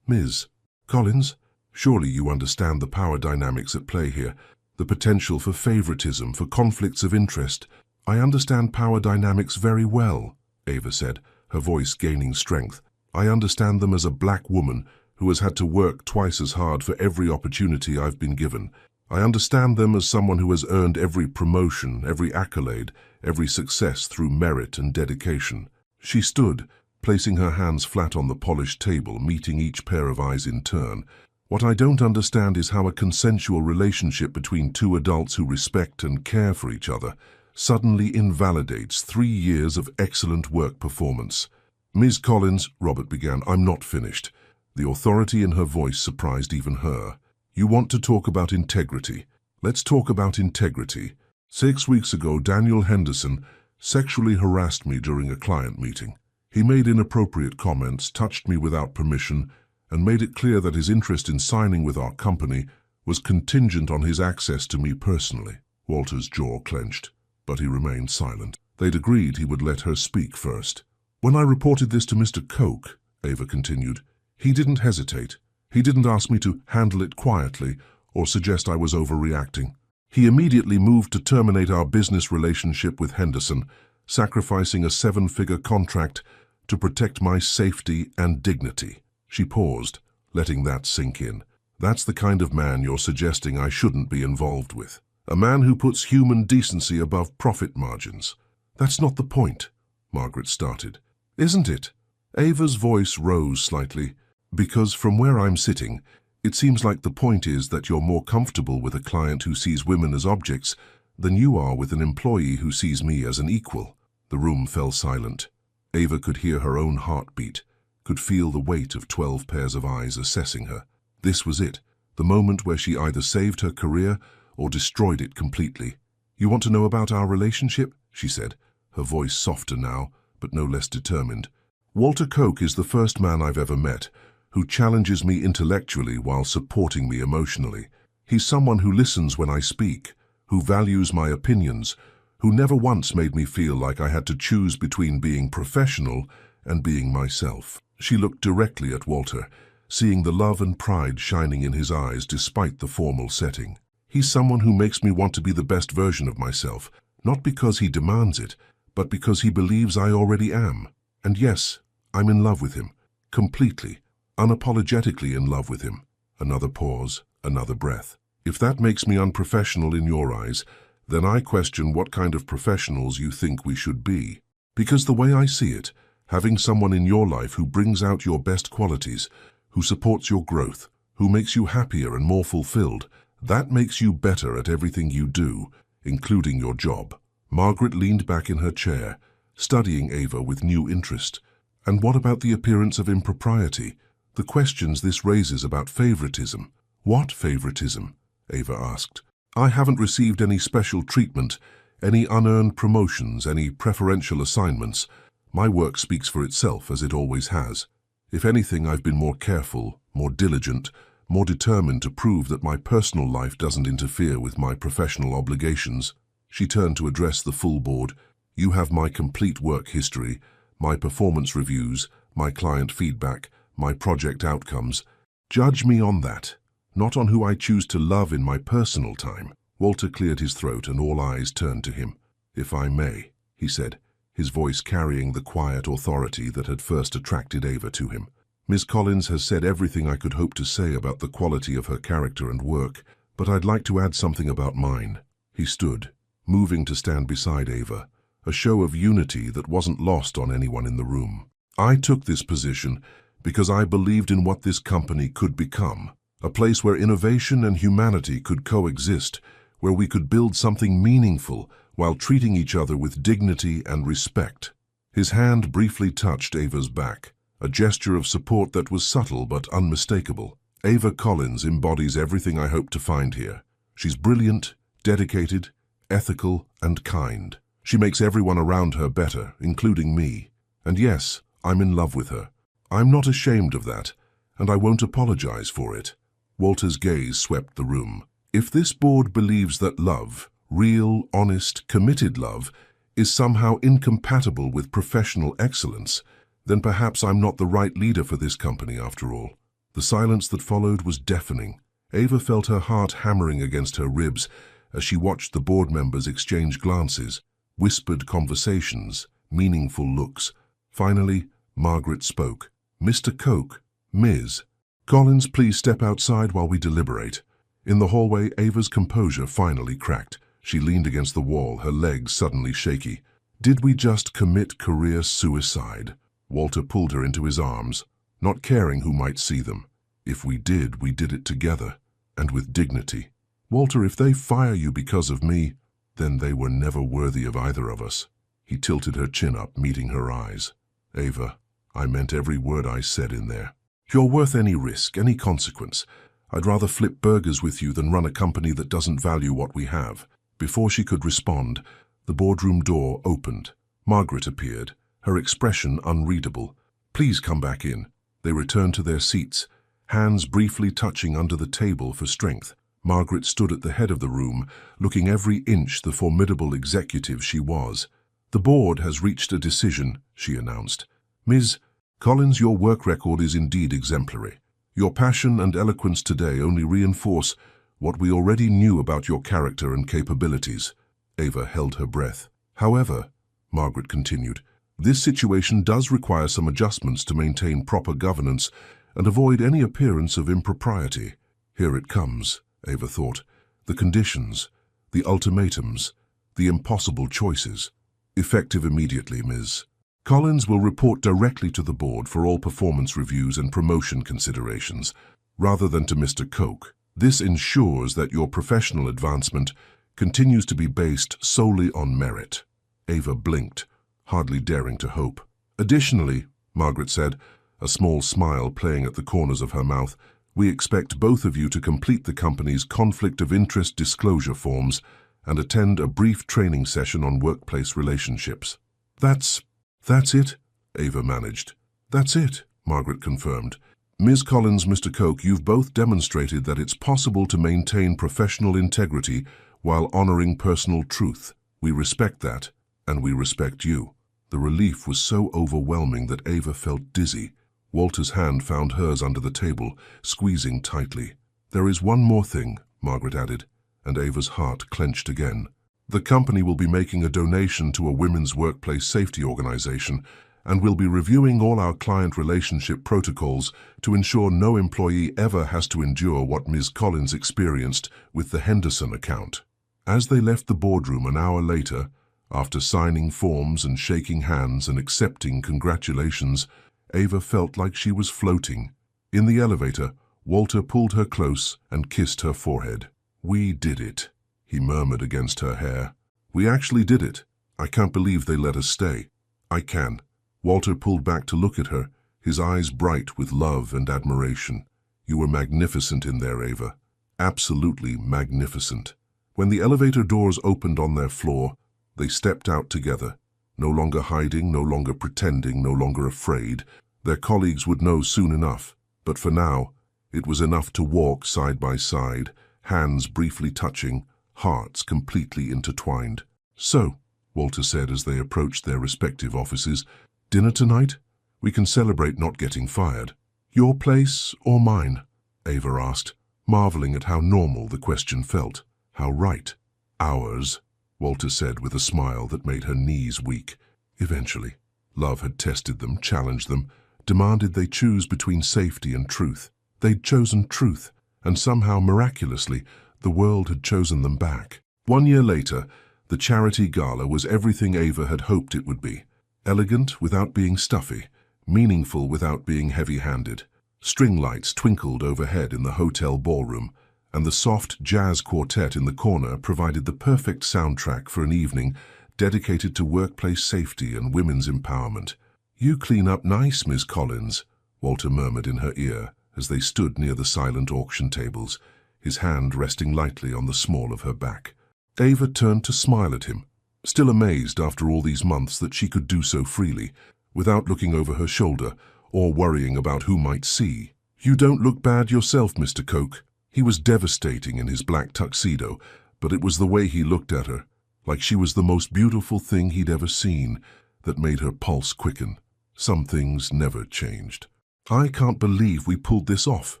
Ms. Collins, surely you understand the power dynamics at play here, the potential for favoritism, for conflicts of interest. I understand power dynamics very well, Ava said, her voice gaining strength. I understand them as a black woman who has had to work twice as hard for every opportunity I've been given. I understand them as someone who has earned every promotion, every accolade, every success through merit and dedication. She stood, placing her hands flat on the polished table, meeting each pair of eyes in turn. What I don't understand is how a consensual relationship between two adults who respect and care for each other suddenly invalidates 3 years of excellent work performance. Ms. Collins, Robert began, I'm not finished. The authority in her voice surprised even her. You want to talk about integrity. Let's talk about integrity. 6 weeks ago, Daniel Henderson sexually harassed me during a client meeting. He made inappropriate comments, touched me without permission, and made it clear that his interest in signing with our company was contingent on his access to me personally. Walter's jaw clenched, but he remained silent. They'd agreed he would let her speak first. When I reported this to Mr. Koch, Ava continued, he didn't hesitate. He didn't ask me to handle it quietly or suggest I was overreacting. He immediately moved to terminate our business relationship with Henderson, sacrificing a 7-figure contract to protect my safety and dignity. She paused, letting that sink in. That's the kind of man you're suggesting I shouldn't be involved with. A man who puts human decency above profit margins. That's not the point, Margaret started. Isn't it? Ava's voice rose slightly. Because from where I'm sitting, it seems like the point is that you're more comfortable with a client who sees women as objects than you are with an employee who sees me as an equal. The room fell silent. Ava could hear her own heartbeat, could feel the weight of 12 pairs of eyes assessing her. This was it, the moment where she either saved her career or destroyed it completely. You want to know about our relationship? She said, her voice softer now, but no less determined. Walter Koch is the first man I've ever met who challenges me intellectually while supporting me emotionally. He's someone who listens when I speak, who values my opinions, who never once made me feel like I had to choose between being professional and being myself. She looked directly at Walter, seeing the love and pride shining in his eyes despite the formal setting. He's someone who makes me want to be the best version of myself, not because he demands it, but because he believes I already am. And yes, I'm in love with him, completely, unapologetically in love with him. Another pause, another breath. If that makes me unprofessional in your eyes, then I question what kind of professionals you think we should be. Because the way I see it, having someone in your life who brings out your best qualities, who supports your growth, who makes you happier and more fulfilled, that makes you better at everything you do, including your job. Margaret leaned back in her chair, studying Ava with new interest. And what about the appearance of impropriety? The questions this raises about favoritism. What favoritism? Ava asked. I haven't received any special treatment, any unearned promotions, any preferential assignments. My work speaks for itself, as it always has. If anything, I've been more careful, more diligent, more determined to prove that my personal life doesn't interfere with my professional obligations. She turned to address the full board. You have my complete work history, my performance reviews, my client feedback, my project outcomes. Judge me on that, not on who I choose to love in my personal time. Walter cleared his throat and all eyes turned to him. If I may, he said, his voice carrying the quiet authority that had first attracted Ava to him. Ms. Collins has said everything I could hope to say about the quality of her character and work, but I'd like to add something about mine. He stood, moving to stand beside Ava, a show of unity that wasn't lost on anyone in the room. I took this position because I believed in what this company could become, a place where innovation and humanity could coexist, where we could build something meaningful while treating each other with dignity and respect. His hand briefly touched Ava's back, a gesture of support that was subtle but unmistakable. Ava Collins embodies everything I hope to find here. She's brilliant, dedicated, ethical, and kind. She makes everyone around her better, including me. And yes, I'm in love with her. I'm not ashamed of that, and I won't apologize for it. Walter's gaze swept the room. If this board believes that love, real, honest, committed love, is somehow incompatible with professional excellence, then perhaps I'm not the right leader for this company after all. The silence that followed was deafening. Ava felt her heart hammering against her ribs as she watched the board members exchange glances, whispered conversations, meaningful looks. Finally, Margaret spoke. Mr. Koch, Ms. Collins, please step outside while we deliberate. In the hallway, Ava's composure finally cracked. She leaned against the wall, her legs suddenly shaky. Did we just commit career suicide? Walter pulled her into his arms, not caring who might see them. If we did it together, and with dignity. Walter, if they fire you because of me, then they were never worthy of either of us. He tilted her chin up, meeting her eyes. Ava, I meant every word I said in there. You're worth any risk, any consequence. I'd rather flip burgers with you than run a company that doesn't value what we have. Before she could respond, the boardroom door opened. Margaret appeared, her expression unreadable. Please come back in. They returned to their seats, hands briefly touching under the table for strength. Margaret stood at the head of the room, looking every inch the formidable executive she was. The board has reached a decision, she announced. Ms. Collins, your work record is indeed exemplary. Your passion and eloquence today only reinforce what we already knew about your character and capabilities. Ava held her breath. However, Margaret continued, this situation does require some adjustments to maintain proper governance and avoid any appearance of impropriety. Here it comes, Ava thought. The conditions, the ultimatums, the impossible choices. Effective immediately, Ms. Collins will report directly to the board for all performance reviews and promotion considerations, rather than to Mr. Koch. This ensures that your professional advancement continues to be based solely on merit. Ava blinked, hardly daring to hope. Additionally, Margaret said, a small smile playing at the corners of her mouth, we expect both of you to complete the company's conflict of interest disclosure forms and attend a brief training session on workplace relationships. That's it, Ava managed. That's it, Margaret confirmed. Ms. Collins, Mr. Koch, you've both demonstrated that it's possible to maintain professional integrity while honoring personal truth. We respect that, and we respect you. The relief was so overwhelming that Ava felt dizzy. Walter's hand found hers under the table, squeezing tightly. There is one more thing, Margaret added, and Ava's heart clenched again. The company will be making a donation to a women's workplace safety organization, and we'll be reviewing all our client relationship protocols to ensure no employee ever has to endure what Ms. Collins experienced with the Henderson account. As they left the boardroom an hour later, after signing forms and shaking hands and accepting congratulations, Ava felt like she was floating. In the elevator, Walter pulled her close and kissed her forehead. "We did it," he murmured against her hair. "We actually did it. I can't believe they let us stay." "I can." Walter pulled back to look at her, his eyes bright with love and admiration. "You were magnificent in there, Ava. Absolutely magnificent." When the elevator doors opened on their floor, they stepped out together, no longer hiding, no longer pretending, no longer afraid. Their colleagues would know soon enough, but for now, it was enough to walk side by side, hands briefly touching, hearts completely intertwined. "So," Walter said as they approached their respective offices, "dinner tonight? We can celebrate not getting fired." "Your place or mine?" Ava asked, marveling at how normal the question felt. How right. "Ours," Walter said with a smile that made her knees weak. Eventually, love had tested them, challenged them, demanded they choose between safety and truth. They'd chosen truth, and somehow, miraculously, the world had chosen them back. 1 year later, the charity gala was everything Ava had hoped it would be. Elegant without being stuffy, meaningful without being heavy-handed. String lights twinkled overhead in the hotel ballroom, and the soft jazz quartet in the corner provided the perfect soundtrack for an evening dedicated to workplace safety and women's empowerment. "You clean up nice, Miss Collins," Walter murmured in her ear as they stood near the silent auction tables, his hand resting lightly on the small of her back. Ava turned to smile at him, still amazed after all these months that she could do so freely, without looking over her shoulder or worrying about who might see. "You don't look bad yourself, Mr. Koch." He was devastating in his black tuxedo, but it was the way he looked at her, like she was the most beautiful thing he'd ever seen, that made her pulse quicken. Some things never changed. "I can't believe we pulled this off,"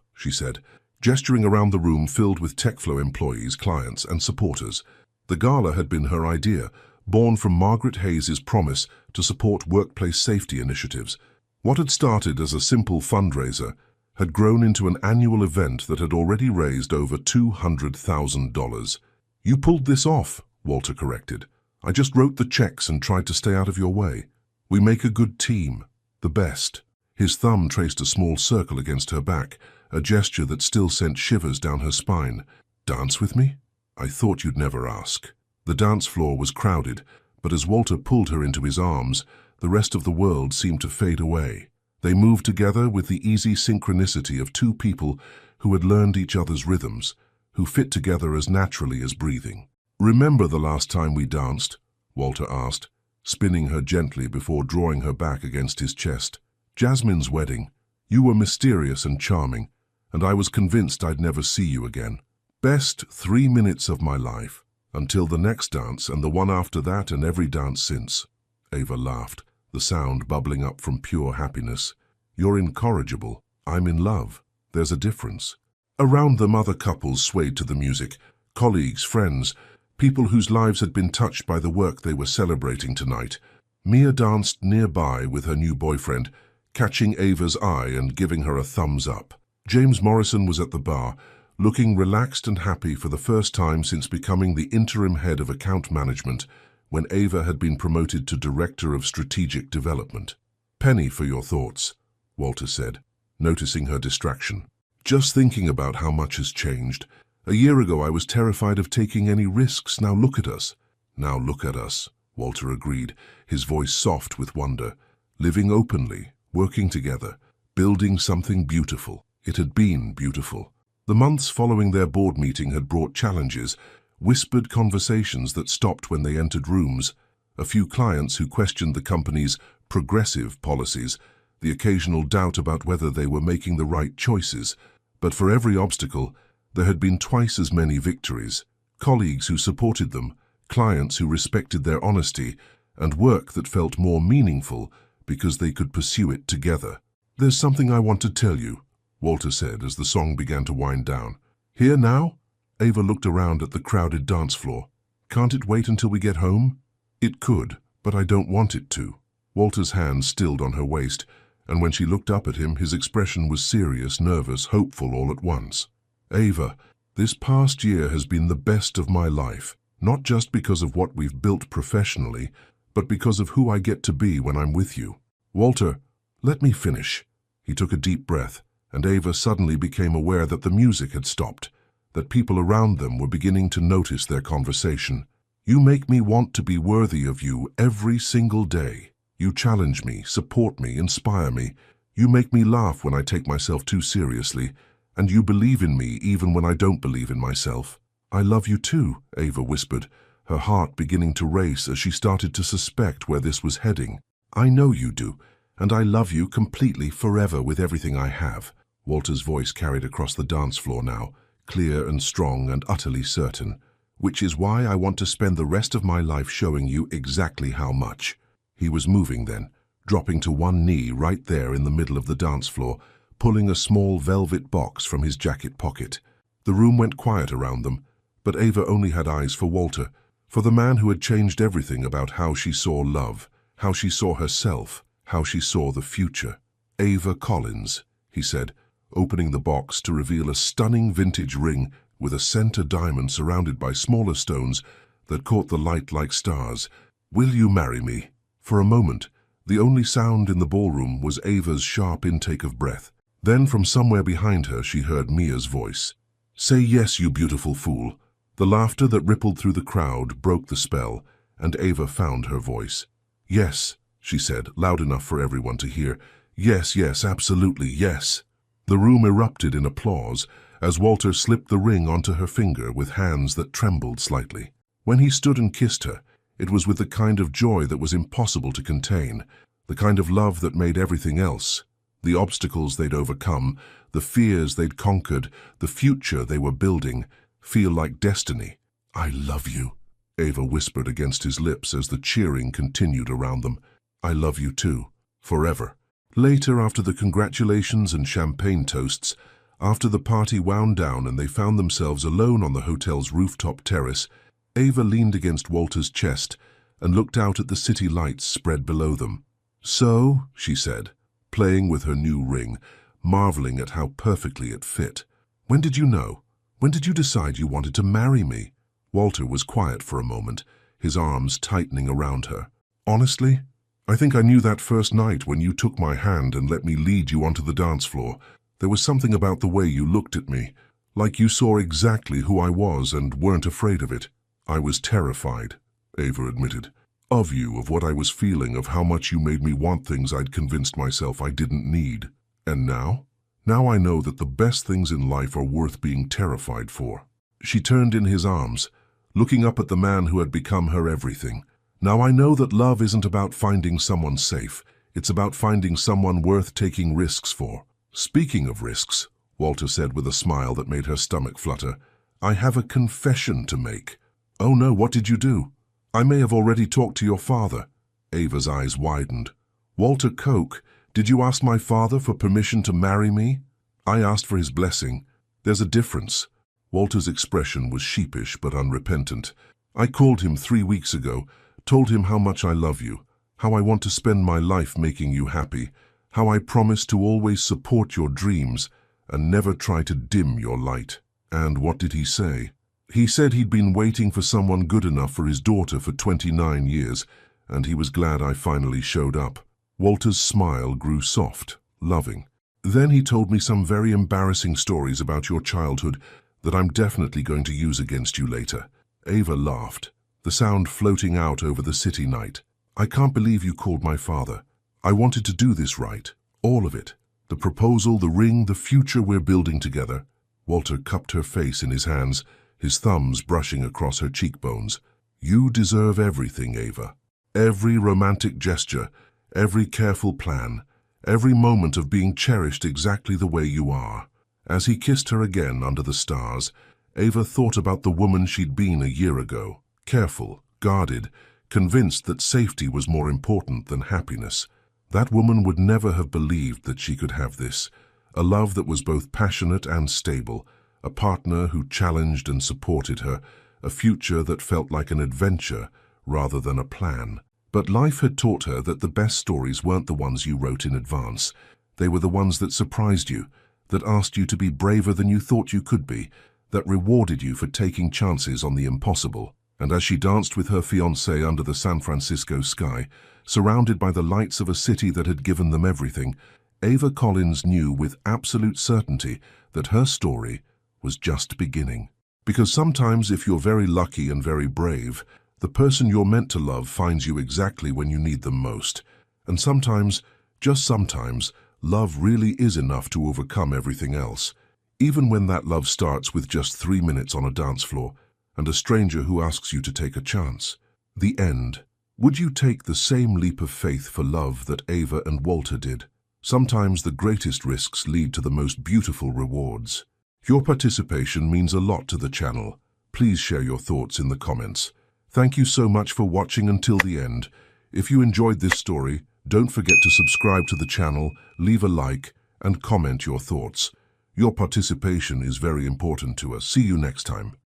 she said, gesturing around the room filled with TechFlow employees, clients, and supporters. The gala had been her idea, born from Margaret Hayes' promise to support workplace safety initiatives. What had started as a simple fundraiser had grown into an annual event that had already raised over $200,000. "You pulled this off," Walter corrected. "I just wrote the checks and tried to stay out of your way. We make a good team, the best." His thumb traced a small circle against her back, a gesture that still sent shivers down her spine. "Dance with me?" "I thought you'd never ask." The dance floor was crowded, but as Walter pulled her into his arms, the rest of the world seemed to fade away. They moved together with the easy synchronicity of two people who had learned each other's rhythms, who fit together as naturally as breathing. "Remember the last time we danced?" Walter asked, spinning her gently before drawing her back against his chest. "Jasmine's wedding. You were mysterious and charming, and I was convinced I'd never see you again. Best 3 minutes of my life, until the next dance and the one after that and every dance since." Ava laughed, the sound bubbling up from pure happiness. "You're incorrigible. I'm in love. There's a difference." Around them, other couples swayed to the music, colleagues, friends, people whose lives had been touched by the work they were celebrating tonight. Mia danced nearby with her new boyfriend, catching Ava's eye and giving her a thumbs up. James Morrison was at the bar, looking relaxed and happy for the first time since becoming the interim head of account management when Ava had been promoted to Director of Strategic Development. "Penny for your thoughts," Walter said, noticing her distraction. "Just thinking about how much has changed. A year ago I was terrified of taking any risks. Now look at us." "Now look at us," Walter agreed, his voice soft with wonder. "Living openly, working together, building something beautiful." It had been beautiful. The months following their board meeting had brought challenges, whispered conversations that stopped when they entered rooms, a few clients who questioned the company's progressive policies, the occasional doubt about whether they were making the right choices. But for every obstacle, there had been twice as many victories. Colleagues who supported them, clients who respected their honesty, and work that felt more meaningful because they could pursue it together. "There's something I want to tell you," Walter said as the song began to wind down. "Here now?" Ava looked around at the crowded dance floor. "Can't it wait until we get home?" "It could, but I don't want it to." Walter's hand stilled on her waist, and when she looked up at him, his expression was serious, nervous, hopeful all at once. "Ava, this past year has been the best of my life, not just because of what we've built professionally, but because of who I get to be when I'm with you." "Walter, let me finish." He took a deep breath, and Ava suddenly became aware that the music had stopped, that people around them were beginning to notice their conversation. "You make me want to be worthy of you every single day. You challenge me, support me, inspire me. You make me laugh when I take myself too seriously, and you believe in me even when I don't believe in myself." "I love you too," Ava whispered, her heart beginning to race as she started to suspect where this was heading. "I know you do, and I love you completely, forever, with everything I have." Walter's voice carried across the dance floor now, clear and strong and utterly certain. "Which is why I want to spend the rest of my life showing you exactly how much." He was moving then, dropping to one knee right there in the middle of the dance floor, pulling a small velvet box from his jacket pocket. The room went quiet around them, but Ava only had eyes for Walter, for the man who had changed everything about how she saw love, how she saw herself, how she saw the future. "Ava Collins," he said, opening the box to reveal a stunning vintage ring with a center diamond surrounded by smaller stones that caught the light like stars. "Will you marry me?" For a moment, the only sound in the ballroom was Ava's sharp intake of breath. Then from somewhere behind her she heard Mia's voice. "Say yes, you beautiful fool." The laughter that rippled through the crowd broke the spell, and Ava found her voice. "Yes," she said, loud enough for everyone to hear. "Yes, yes, absolutely, yes." The room erupted in applause as Walter slipped the ring onto her finger with hands that trembled slightly. When he stood and kissed her, it was with the kind of joy that was impossible to contain, the kind of love that made everything else, the obstacles they'd overcome, the fears they'd conquered, the future they were building, feel like destiny. "I love you," Ava whispered against his lips as the cheering continued around them. "I love you too, forever." Later, after the congratulations and champagne toasts, after the party wound down and they found themselves alone on the hotel's rooftop terrace, Ava leaned against Walter's chest and looked out at the city lights spread below them. "So," she said, playing with her new ring, marveling at how perfectly it fit. "When did you know? When did you decide you wanted to marry me?" Walter was quiet for a moment, his arms tightening around her. "Honestly, I think I knew that first night when you took my hand and let me lead you onto the dance floor. There was something about the way you looked at me, like you saw exactly who I was and weren't afraid of it." "I was terrified," Ava admitted, "of you, of what I was feeling, of how much you made me want things I'd convinced myself I didn't need. And now? Now I know that the best things in life are worth being terrified for." She turned in his arms, looking up at the man who had become her everything. "Now I know that love isn't about finding someone safe. It's about finding someone worth taking risks for." "Speaking of risks," Walter said with a smile that made her stomach flutter, "I have a confession to make." "Oh no, what did you do?" "I may have already talked to your father." Ava's eyes widened. "Walter Koch, did you ask my father for permission to marry me?" "I asked for his blessing. There's a difference." Walter's expression was sheepish but unrepentant. "I called him 3 weeks ago, told him how much I love you, how I want to spend my life making you happy, how I promise to always support your dreams and never try to dim your light." "And what did he say?" "He said he'd been waiting for someone good enough for his daughter for 29 years, and he was glad I finally showed up." Walter's smile grew soft, loving. "Then he told me some very embarrassing stories about your childhood that I'm definitely going to use against you later." Ava laughed, the sound floating out over the city night. "I can't believe you called my father. I wanted to do this right, all of it. The proposal, the ring, the future we're building together." Walter cupped her face in his hands, his thumbs brushing across her cheekbones. "You deserve everything, Ava. Every romantic gesture, every careful plan, every moment of being cherished exactly the way you are. As he kissed her again under the stars, Ava thought about the woman she'd been a year ago, careful, guarded, convinced that safety was more important than happiness. That woman would never have believed that she could have this, a love that was both passionate and stable, a partner who challenged and supported her, a future that felt like an adventure rather than a plan. But life had taught her that the best stories weren't the ones you wrote in advance. They were the ones that surprised you, that asked you to be braver than you thought you could be, that rewarded you for taking chances on the impossible. And as she danced with her fiancé under the San Francisco sky, surrounded by the lights of a city that had given them everything, Ava Collins knew with absolute certainty that her story was just beginning. Because sometimes, if you're very lucky and very brave, the person you're meant to love finds you exactly when you need them most. And sometimes, just sometimes, love really is enough to overcome everything else. Even when that love starts with just 3 minutes on a dance floor and a stranger who asks you to take a chance. The end. Would you take the same leap of faith for love that Ava and Walter did? Sometimes the greatest risks lead to the most beautiful rewards. Your participation means a lot to the channel. Please share your thoughts in the comments. Thank you so much for watching until the end. If you enjoyed this story, don't forget to subscribe to the channel, leave a like, and comment your thoughts. Your participation is very important to us. See you next time.